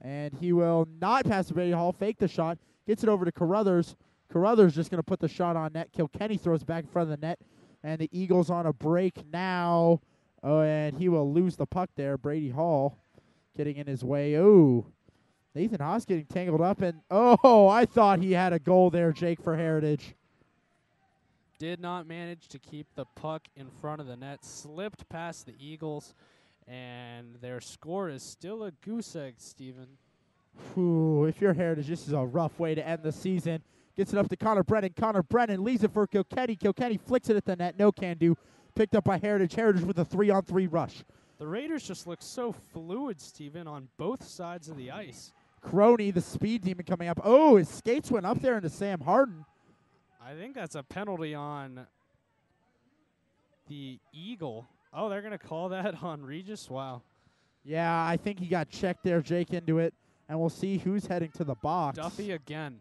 Speaker 1: and he will not pass to Brady Hall, fake the shot, gets it over to Carruthers. Carruthers just going to put the shot on net. Kilkenny throws it back in front of the net, and the Eagles on a break now. Oh, and he will lose the puck there. Brady Hall getting in his way. Oh, Nathan Haas getting tangled up, and I thought he had a goal there, Jake, for Heritage.
Speaker 2: Did not manage to keep the puck in front of the net. Slipped past the Eagles, and their score is still a goose egg, Steven.
Speaker 1: If you're Heritage, this is a rough way to end the season. Gets it up to Connor Brennan. Connor Brennan leaves it for Kilkenny. Kilkenny flicks it at the net. No can do. Picked up by Heritage. Heritage with a 3-on-3 rush.
Speaker 2: The Raiders just look so fluid, Steven, on both sides of the ice.
Speaker 1: Crony, the speed demon, coming up. Oh, his skates went up there into Sam Harden.
Speaker 2: I think that's a penalty on the Eagle. Oh, they're going to call that on Regis? Wow.
Speaker 1: Yeah, I think he got checked there, Jake, into it. And we'll see who's heading to the box.
Speaker 2: Duffy again.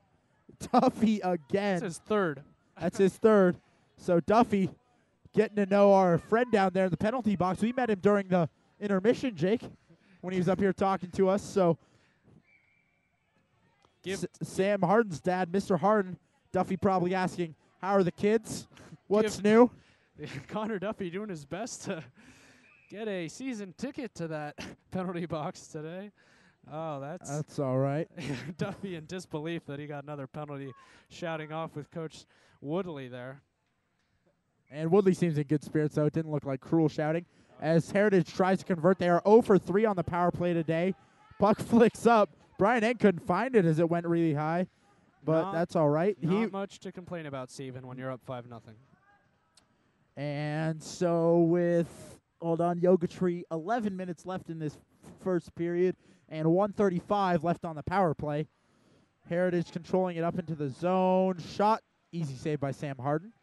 Speaker 1: Duffy again.
Speaker 2: That's his third.
Speaker 1: That's his third. So Duffy getting to know our friend down there in the penalty box. We met him during the intermission, Jake, when he was up here talking to us. So Sam Harden's dad, Mr. Harden, Duffy probably asking, how are the kids? What's new?
Speaker 2: Connor Duffy doing his best to get a season ticket to that penalty box today. Oh, that's
Speaker 1: all right.
Speaker 2: Duffy in disbelief that he got another penalty, shouting off with Coach Woodley there.
Speaker 1: And Woodley seems in good spirits, though. It didn't look like cruel shouting. As Heritage tries to convert, they are 0 for 3 on the power play today. Puck flicks up. Brian Ent couldn't find it as it went really high, but that's all right.
Speaker 2: Not much to complain about, Steven, when you're up 5-0.
Speaker 1: And so with, Yoga Tree, 11 minutes left in this first period and 1:35 left on the power play. Heritage controlling it up into the zone. Shot, easy save by Sam Harden.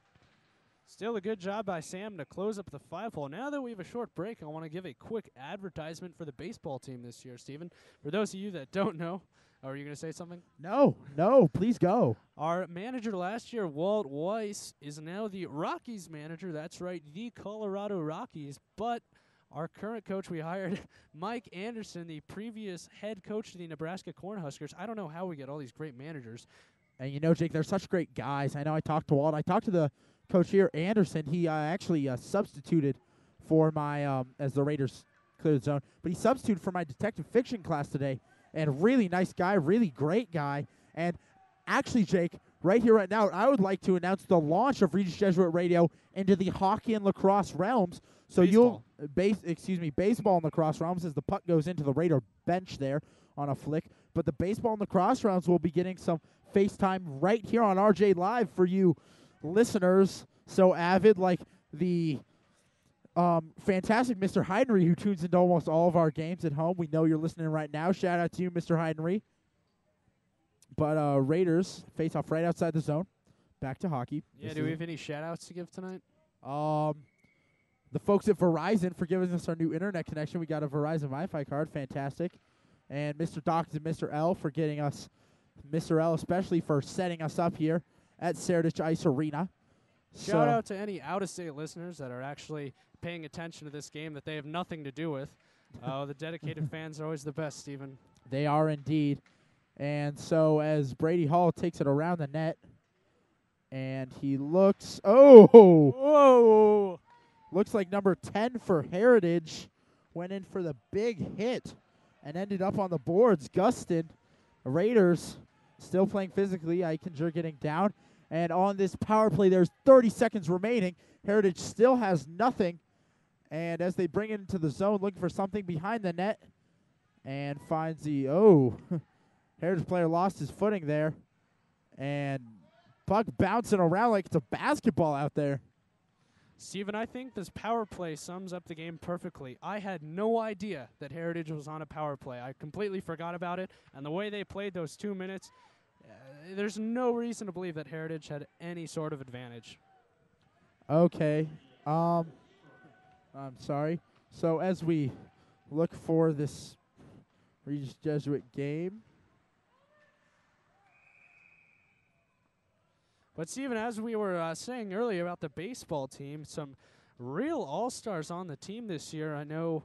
Speaker 2: Still a good job by Sam to close up the 5-hole. Now that we have a short break, I want to give a quick advertisement for the baseball team this year, Steven. For those of you that don't know, are you going to say something?
Speaker 1: No, please go.
Speaker 2: Our manager last year, Walt Weiss, is now the Rockies manager. That's right, the Colorado Rockies. But our current coach, we hired Mike Anderson, the previous head coach of the Nebraska Cornhuskers. I don't know how we get all these great managers.
Speaker 1: And, Jake, they're such great guys. I know I talked to Walt. I talked to the coach here, Anderson. He actually substituted for my, as the Raiders cleared the zone, but he substituted for my detective fiction class today. And really nice guy, really great guy. And actually, Jake, right here, right now, I would like to announce the launch of Regis Jesuit Radio into the hockey and lacrosse realms. So baseball and lacrosse realms as the puck goes into the Raider bench there on a flick. But the baseball and lacrosse rounds will be getting some FaceTime right here on RJ Live for you listeners. So avid, like the fantastic Mr. Heidenry, who tunes into almost all of our games at home. We know you're listening right now. Shout out to you, Mr. Heidenry. But Raiders face off right outside the zone. Back to hockey.
Speaker 2: Yeah, do we have any shout-outs to give tonight?
Speaker 1: The folks at Verizon for giving us our new internet connection. We got a Verizon Wi-Fi card. Fantastic. And Mr. Dawkins and Mr. L for getting us, Mr. L especially for setting us up here at Seritage Ice Arena.
Speaker 2: Shout out to any out-of-state listeners that are actually paying attention to this game that they have nothing to do with. The dedicated fans are always the best, Stephen.
Speaker 1: They are indeed. And so as Brady Hall takes it around the net, and he looks,
Speaker 2: Whoa!
Speaker 1: Looks like number 10 for Heritage went in for the big hit and ended up on the boards. Gustin, Raiders still playing physically. Eichinger getting down. And on this power play, there's 30 seconds remaining. Heritage still has nothing. And as they bring it into the zone, looking for something behind the net, and finds the, Heritage player lost his footing there. And puck bouncing around like it's a basketball out there.
Speaker 2: Steven, I think this power play sums up the game perfectly. I had no idea that Heritage was on a power play. I completely forgot about it. And the way they played those 2 minutes, there's no reason to believe that Heritage had any sort of advantage.
Speaker 1: Okay. I'm sorry. So as we look for this Regis Jesuit game.
Speaker 2: But, Stephen, as we were saying earlier about the baseball team, some real all-stars on the team this year. I know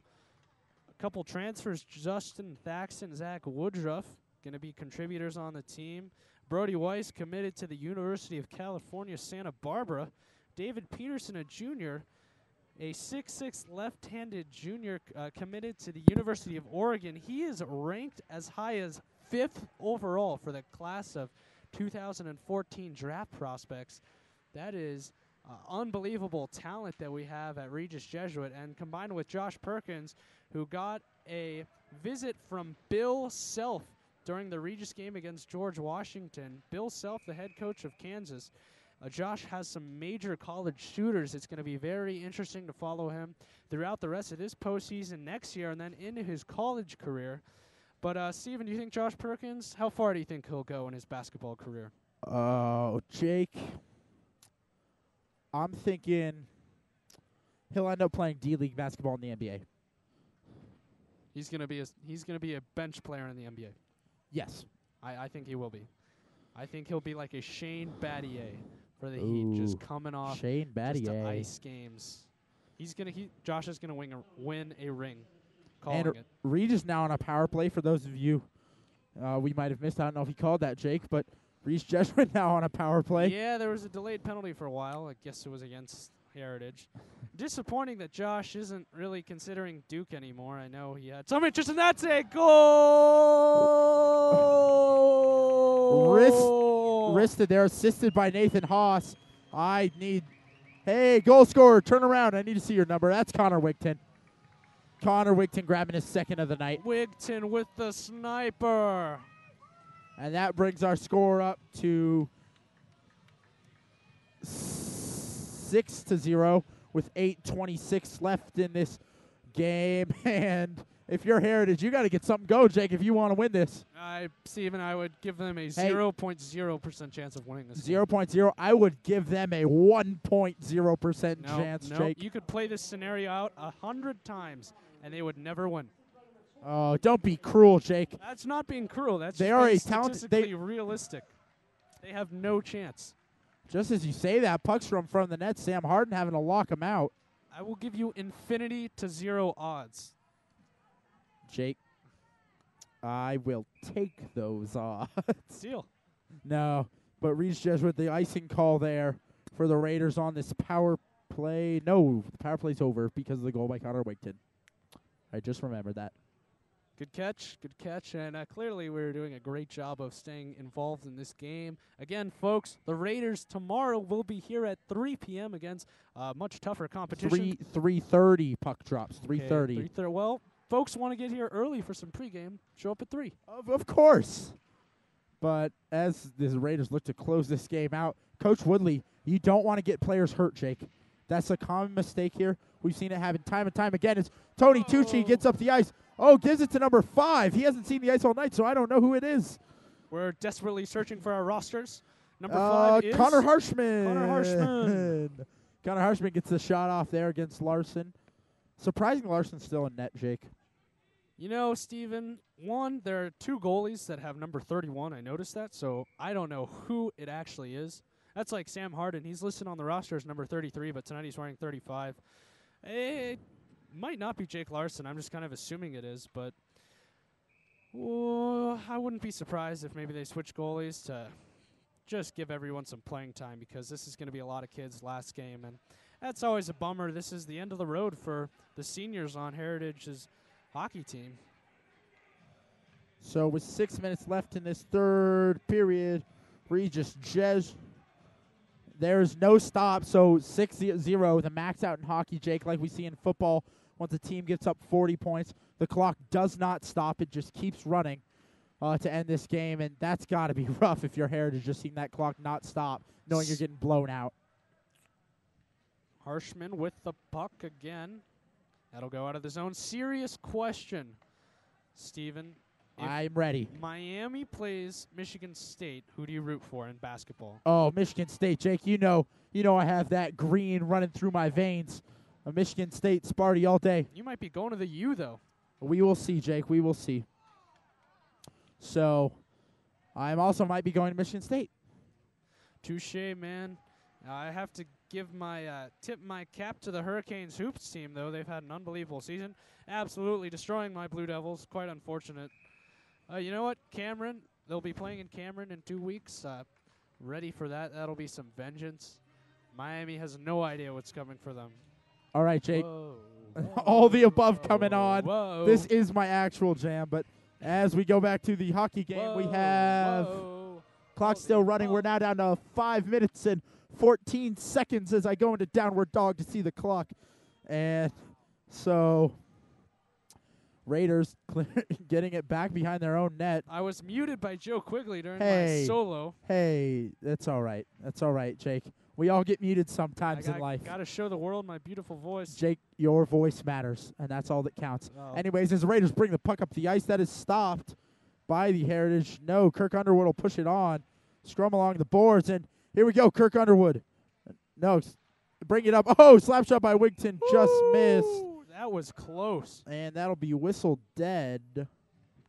Speaker 2: a couple transfers, Justin Thaxton, Zach Woodruff, going to be contributors on the team. Brody Weiss committed to the University of California, Santa Barbara. David Peterson, a junior, a 6'6" left-handed junior committed to the University of Oregon. He is ranked as high as 5th overall for the class of 2014 draft prospects. That is unbelievable talent that we have at Regis Jesuit, and combined with Josh Perkins, who got a visit from Bill Self during the Regis game against George Washington. Bill Self, the head coach of Kansas. Josh has some major college shooters. It's going to be very interesting to follow him throughout the rest of this postseason next year and then into his college career. But, Steven, do you think Josh Perkins, how far do you think he'll go in his basketball career?
Speaker 1: Jake, I'm thinking he'll end up playing D-League basketball in the NBA.
Speaker 2: He's going to be a bench player in the NBA.
Speaker 1: Yes.
Speaker 2: I think he will be. I think he'll be like a Shane Battier for the Heat, just coming off
Speaker 1: Shane Battier.
Speaker 2: just to ice games. Josh is going to win a ring.
Speaker 1: And Regis now on a power play. For those of you we might have missed, I don't know if he called that, Jake, but Regis Jesuit now on a power play.
Speaker 2: Yeah, there was a delayed penalty for a while. I guess it was against Heritage. Disappointing that Josh isn't really considering Duke anymore. I know he had some interest in that. A goal!
Speaker 1: Wristed there, assisted by Nathan Haas. Hey, goal scorer, turn around. I need to see your number. That's Connor Wigton. Connor Wigton grabbing his second of the night.
Speaker 2: Wigton with the sniper.
Speaker 1: And that brings our score up to 6-0 with 8:26 left in this game. And if you're Heritage, you got to get something going, Jake, if you want to win this.
Speaker 2: Steven, I would give them a 0.0% chance of winning this.
Speaker 1: 0.0. I would give them a 1.0% chance, Jake.
Speaker 2: You could play this scenario out 100 times, and they would never win.
Speaker 1: Oh, don't be cruel, Jake.
Speaker 2: That's not being cruel. That's statistically realistic. They have no chance.
Speaker 1: Just as you say that, pucks from the net, Sam Harden having to lock him out.
Speaker 2: I will give you infinity to 0 odds.
Speaker 1: Jake, I will take those odds.
Speaker 2: Deal.
Speaker 1: No, but Regis Jesuit, the icing call there for the Raiders on this power play. No, the power play's over because of the goal by Connor Wigton. I just remembered that.
Speaker 2: Good catch, and clearly we're doing a great job of staying involved in this game. Again, folks, the Raiders tomorrow will be here at 3 p.m. against much tougher competition.
Speaker 1: 3:30 puck drops. 3:30.
Speaker 2: Okay, 3:30. Well, folks want to get here early for some pregame. Show up at 3.
Speaker 1: Of course. But as the Raiders look to close this game out, Coach Woodley, you don't want to get players hurt, Jake. That's a common mistake here. We've seen it happen time and time again. It's Tony Tucci gets up the ice. Oh, gives it to number 5. He hasn't seen the ice all night, so I don't know who it is.
Speaker 2: We're desperately searching for our rosters. Number 5 is
Speaker 1: Connor Harshman.
Speaker 2: Connor
Speaker 1: Harshman gets the shot off there against Larson. Surprising Larson's still in net, Jake.
Speaker 2: You know, Steven, there are 2 goalies that have number 31. I noticed that, so I don't know who it actually is. That's like Sam Harden. He's listed on the roster as number 33, but tonight he's wearing 35. It might not be Jake Larson. I'm just kind of assuming it is, but I wouldn't be surprised if maybe they switch goalies to just give everyone some playing time, because this is going to be a lot of kids last game, and that's always a bummer. This is the end of the road for the seniors on Heritage's hockey team.
Speaker 1: So with 6 minutes left in this third period, Regis Jesuit. There's no stop, so 6-0, the max out in hockey, Jake, like we see in football. Once a team gets up 40 points, the clock does not stop. It just keeps running to end this game, and that's got to be rough if you're Heritage, just seeing that clock not stop, knowing you're getting blown out.
Speaker 2: Harshman with the puck again. That'll go out of the zone. Serious question, Steven.
Speaker 1: I'm ready.
Speaker 2: Miami plays Michigan State. Who do you root for in basketball?
Speaker 1: Oh, Michigan State, Jake. You know I have that green running through my veins. A Michigan State Sparty all day.
Speaker 2: You might be going to the U, though.
Speaker 1: We will see, Jake. We will see. So, I also might be going to Michigan State.
Speaker 2: Touche, man. I have to give my tip my cap to the Hurricanes hoops team, though. They've had an unbelievable season, absolutely destroying my Blue Devils. Quite unfortunate. You know what, Cameron? They'll be playing in Cameron in 2 weeks. Ready for that. That'll be some vengeance. Miami has no idea what's coming for them.
Speaker 1: All right, Jake.
Speaker 2: Whoa,
Speaker 1: All the above coming on.
Speaker 2: Whoa.
Speaker 1: This is my actual jam, but as we go back to the hockey game, we have clock still running. We're now down to 5 minutes and 14 seconds as I go into downward dog to see the clock. And so Raiders getting it back behind their own net.
Speaker 2: I was muted by Joe Quigley during my solo.
Speaker 1: Hey, that's all right. That's all right, Jake. We all get muted sometimes in life.
Speaker 2: Got to show the world my beautiful voice.
Speaker 1: Jake, your voice matters, and that's all that counts.
Speaker 2: Oh.
Speaker 1: Anyways, as the Raiders bring the puck up the ice, that is stopped by the Heritage. No, Kirk Underwood will push it on. Scrum along the boards, and here we go, Kirk Underwood. No, bring it up. Oh, slap shot by Wigton, just missed.
Speaker 2: That was close.
Speaker 1: And that'll be whistled dead.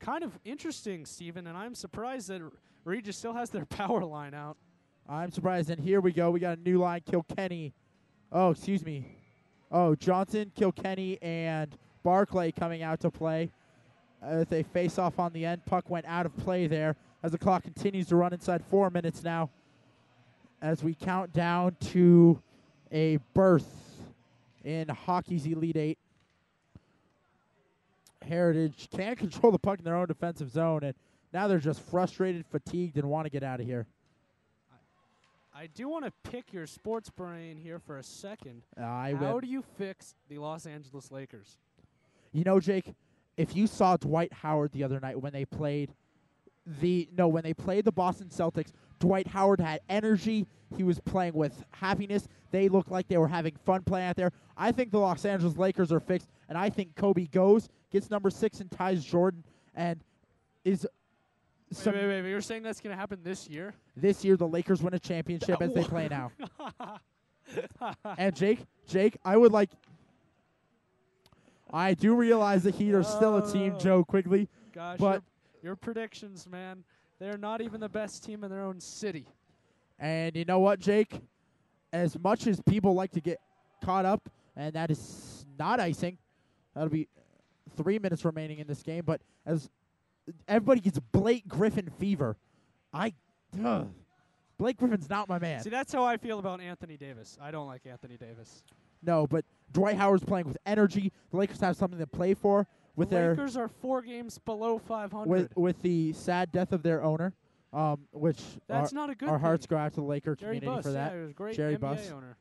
Speaker 2: Kind of interesting, Steven, and I'm surprised that Regis still has their power line out.
Speaker 1: I'm surprised. And here we go. We got a new line, Kilkenny. Oh, excuse me. Oh, Johnson, Kilkenny, and Barclay coming out to play. With a face-off on the end. Puck went out of play there as the clock continues to run inside 4 minutes now. As we count down to a berth in hockey's Elite Eight. Heritage can't control the puck in their own defensive zone, and now they're just frustrated, fatigued, and want to get out of here.
Speaker 2: I do want to pick your sports brain here for a second.
Speaker 1: How
Speaker 2: do you fix the Los Angeles Lakers?
Speaker 1: You know, Jake, if you saw Dwight Howard the other night when they played the Boston Celtics, Dwight Howard had energy. He was playing with happiness. They looked like they were having fun playing out there. I think the Los Angeles Lakers are fixed, and I think Kobe goes, gets number 6 and ties Jordan, and is...
Speaker 2: Wait. You're saying that's going to happen this year?
Speaker 1: This year, the Lakers win a championship as they play now. And Jake, I would like... I do realize the Heat are still a team, Joe Quigley.
Speaker 2: Gosh,
Speaker 1: but
Speaker 2: your predictions, man, they're not even the best team in their own city.
Speaker 1: And you know what, Jake? As much as people like to get caught up And that is not icing. That'll be 3 minutes remaining in this game. But as everybody gets Blake Griffin fever, Blake Griffin's not my man.
Speaker 2: See, that's how I feel about Anthony Davis. I don't like Anthony Davis.
Speaker 1: No, but Dwight Howard's playing with energy. The Lakers have something to play for. With
Speaker 2: the Lakers are 4 games below 500.
Speaker 1: With the sad death of their owner, which
Speaker 2: that's not a good
Speaker 1: our
Speaker 2: thing.
Speaker 1: hearts go out to the Laker
Speaker 2: Jerry
Speaker 1: community
Speaker 2: Buss,
Speaker 1: for that.
Speaker 2: Yeah, he was a great
Speaker 1: Jerry
Speaker 2: NBA
Speaker 1: Buss.
Speaker 2: owner.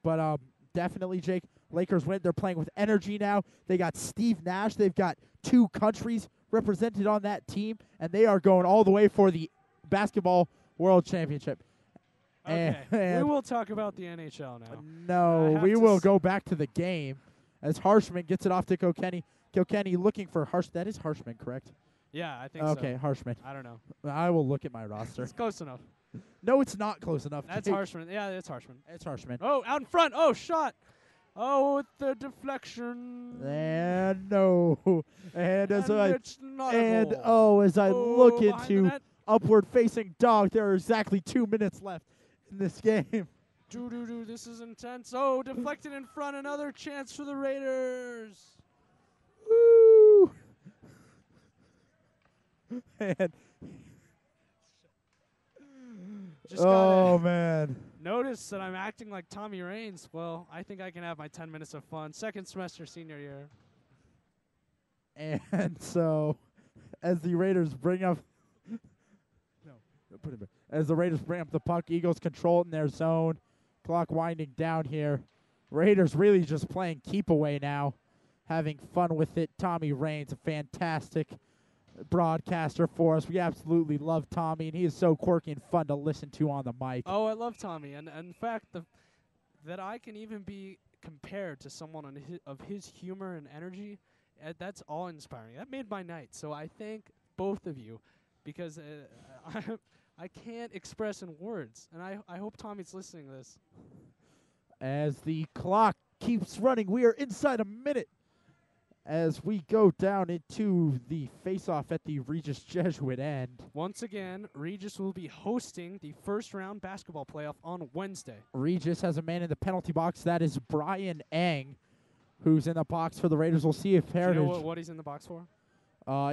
Speaker 1: But definitely, Jake, Lakers win. They're playing with energy now. They got Steve Nash. They've got 2 countries represented on that team, and they are going all the way for the Basketball World Championship.
Speaker 2: Okay,
Speaker 1: and
Speaker 2: we will talk about the NHL now.
Speaker 1: No, we will go back to the game as Harshman gets it off to Kilkenny. Kilkenny looking for Harsh. That is Harshman, correct?
Speaker 2: Yeah, I think so.
Speaker 1: Okay, Harshman.
Speaker 2: I don't know.
Speaker 1: I will look at my roster.
Speaker 2: It's close enough.
Speaker 1: No, it's not close enough.
Speaker 2: That's Harshman. Yeah, it's Harshman.
Speaker 1: It's Harshman.
Speaker 2: Oh, out in front. Oh, shot. Oh, with the deflection.
Speaker 1: And no. And as
Speaker 2: it's not a
Speaker 1: as
Speaker 2: goal.
Speaker 1: I
Speaker 2: Oh,
Speaker 1: look
Speaker 2: behind the
Speaker 1: into
Speaker 2: net.
Speaker 1: upward facing dog, there are exactly 2 minutes left in this game.
Speaker 2: This is intense. Oh, deflected in front. Another chance for the Raiders.
Speaker 1: Woo! And man.
Speaker 2: Notice that I'm acting like Tommy Raines. Well, I think I can have my 10 minutes of fun. Second semester senior year.
Speaker 1: And so, as the Raiders bring up, as the Raiders bring up the puck, Eagles control it in their zone. Clock winding down here. Raiders really just playing keep away now, having fun with it. Tommy Raines, a fantastic broadcaster for us. We absolutely love Tommy, and he is so quirky and fun to listen to on the mic.
Speaker 2: Oh, I love Tommy, and in fact, that I can even be compared to someone of his humor and energy, that's awe-inspiring. That made my night. So I thank both of you, because I can't express in words, and I hope Tommy's listening to this.
Speaker 1: As the clock keeps running, we are inside a minute as we go down into the face-off at the Regis Jesuit end.
Speaker 2: Once again, Regis will be hosting the first-round basketball playoff on Wednesday.
Speaker 1: Regis has a man in the penalty box. That is Brian Eng, who's in the box for the Raiders. We'll see if Heritage...
Speaker 2: Do you know what he's in the box for?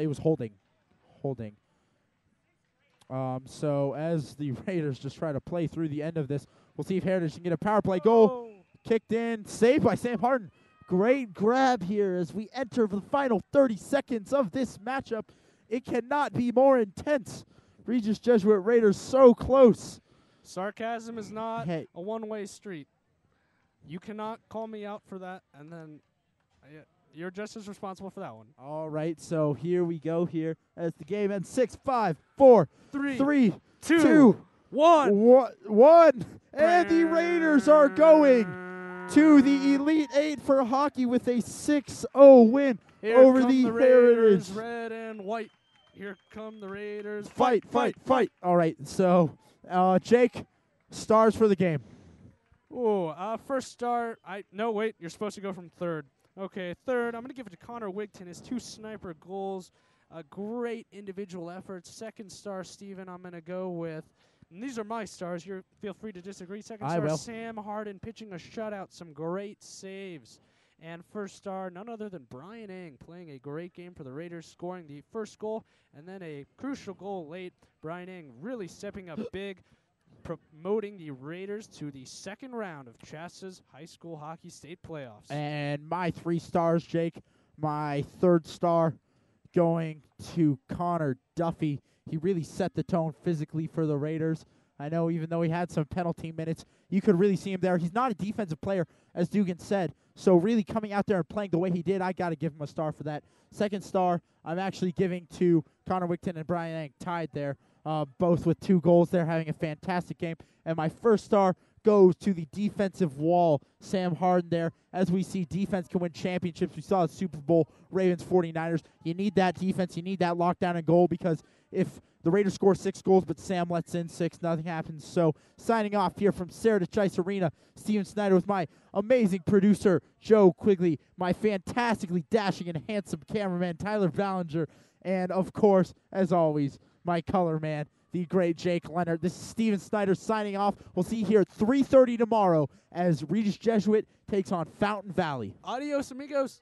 Speaker 1: It was holding. So as the Raiders just try to play through the end of this, we'll see if Heritage can get a power play goal. Kicked in, saved by Sam Harden. Great grab here as we enter the final 30 seconds of this matchup. It cannot be more intense. Regis Jesuit Raiders so close.
Speaker 2: Sarcasm is not a one-way street. You cannot call me out for that, and then you're just as responsible for that one.
Speaker 1: All right, so here we go here as the game ends. 6, 5, 4, 3, 2, 1. And the Raiders are going to the Elite Eight for hockey with a 6-0 win over the
Speaker 2: Raiders,
Speaker 1: Heritage.
Speaker 2: red and white. Here come the Raiders.
Speaker 1: Fight. All right, so Jake, stars for the game.
Speaker 2: First star. No, wait, you're supposed to go from third. Okay, third, I'm going to give it to Connor Wigton. His 2 sniper goals, a great individual effort. Second star, Steven, I'm going to go with, and these are my stars. Feel free to disagree. Second star, Sam Harden, pitching a shutout, some great saves. And first star, none other than Brian Eng, playing a great game for the Raiders, scoring the first goal, and then a crucial goal late. Brian Eng really stepping up big, promoting the Raiders to the second round of CHSAA's high school hockey state playoffs.
Speaker 1: And my 3 stars, Jake. My third star going to Connor Duffy. He really set the tone physically for the Raiders. I know even though he had some penalty minutes, you could really see him there. He's not a defensive player, as Dugan said. So really coming out there and playing the way he did, I got to give him a star for that. Second star, I'm actually giving to Connor Wigton and Brian Eng, tied there. Both with 2 goals. They're having a fantastic game. And my first star goes to the defensive wall, Sam Harden there. As we see, defense can win championships. We saw the Super Bowl, Ravens 49ers. You need that defense. You need that lockdown and goal, because if the Raiders score 6 goals but Sam lets in 6, nothing happens. So signing off here from CHSAA Arena, Steven Snyder with my amazing producer, Joe Quigley, my fantastically dashing and handsome cameraman, Tyler Ballinger, and, of course, as always, my color man, the great Jake Leonard. This is Steven Snyder signing off. We'll see you here at 3:30 tomorrow as Regis Jesuit takes on Fountain Valley.
Speaker 2: Adios, amigos.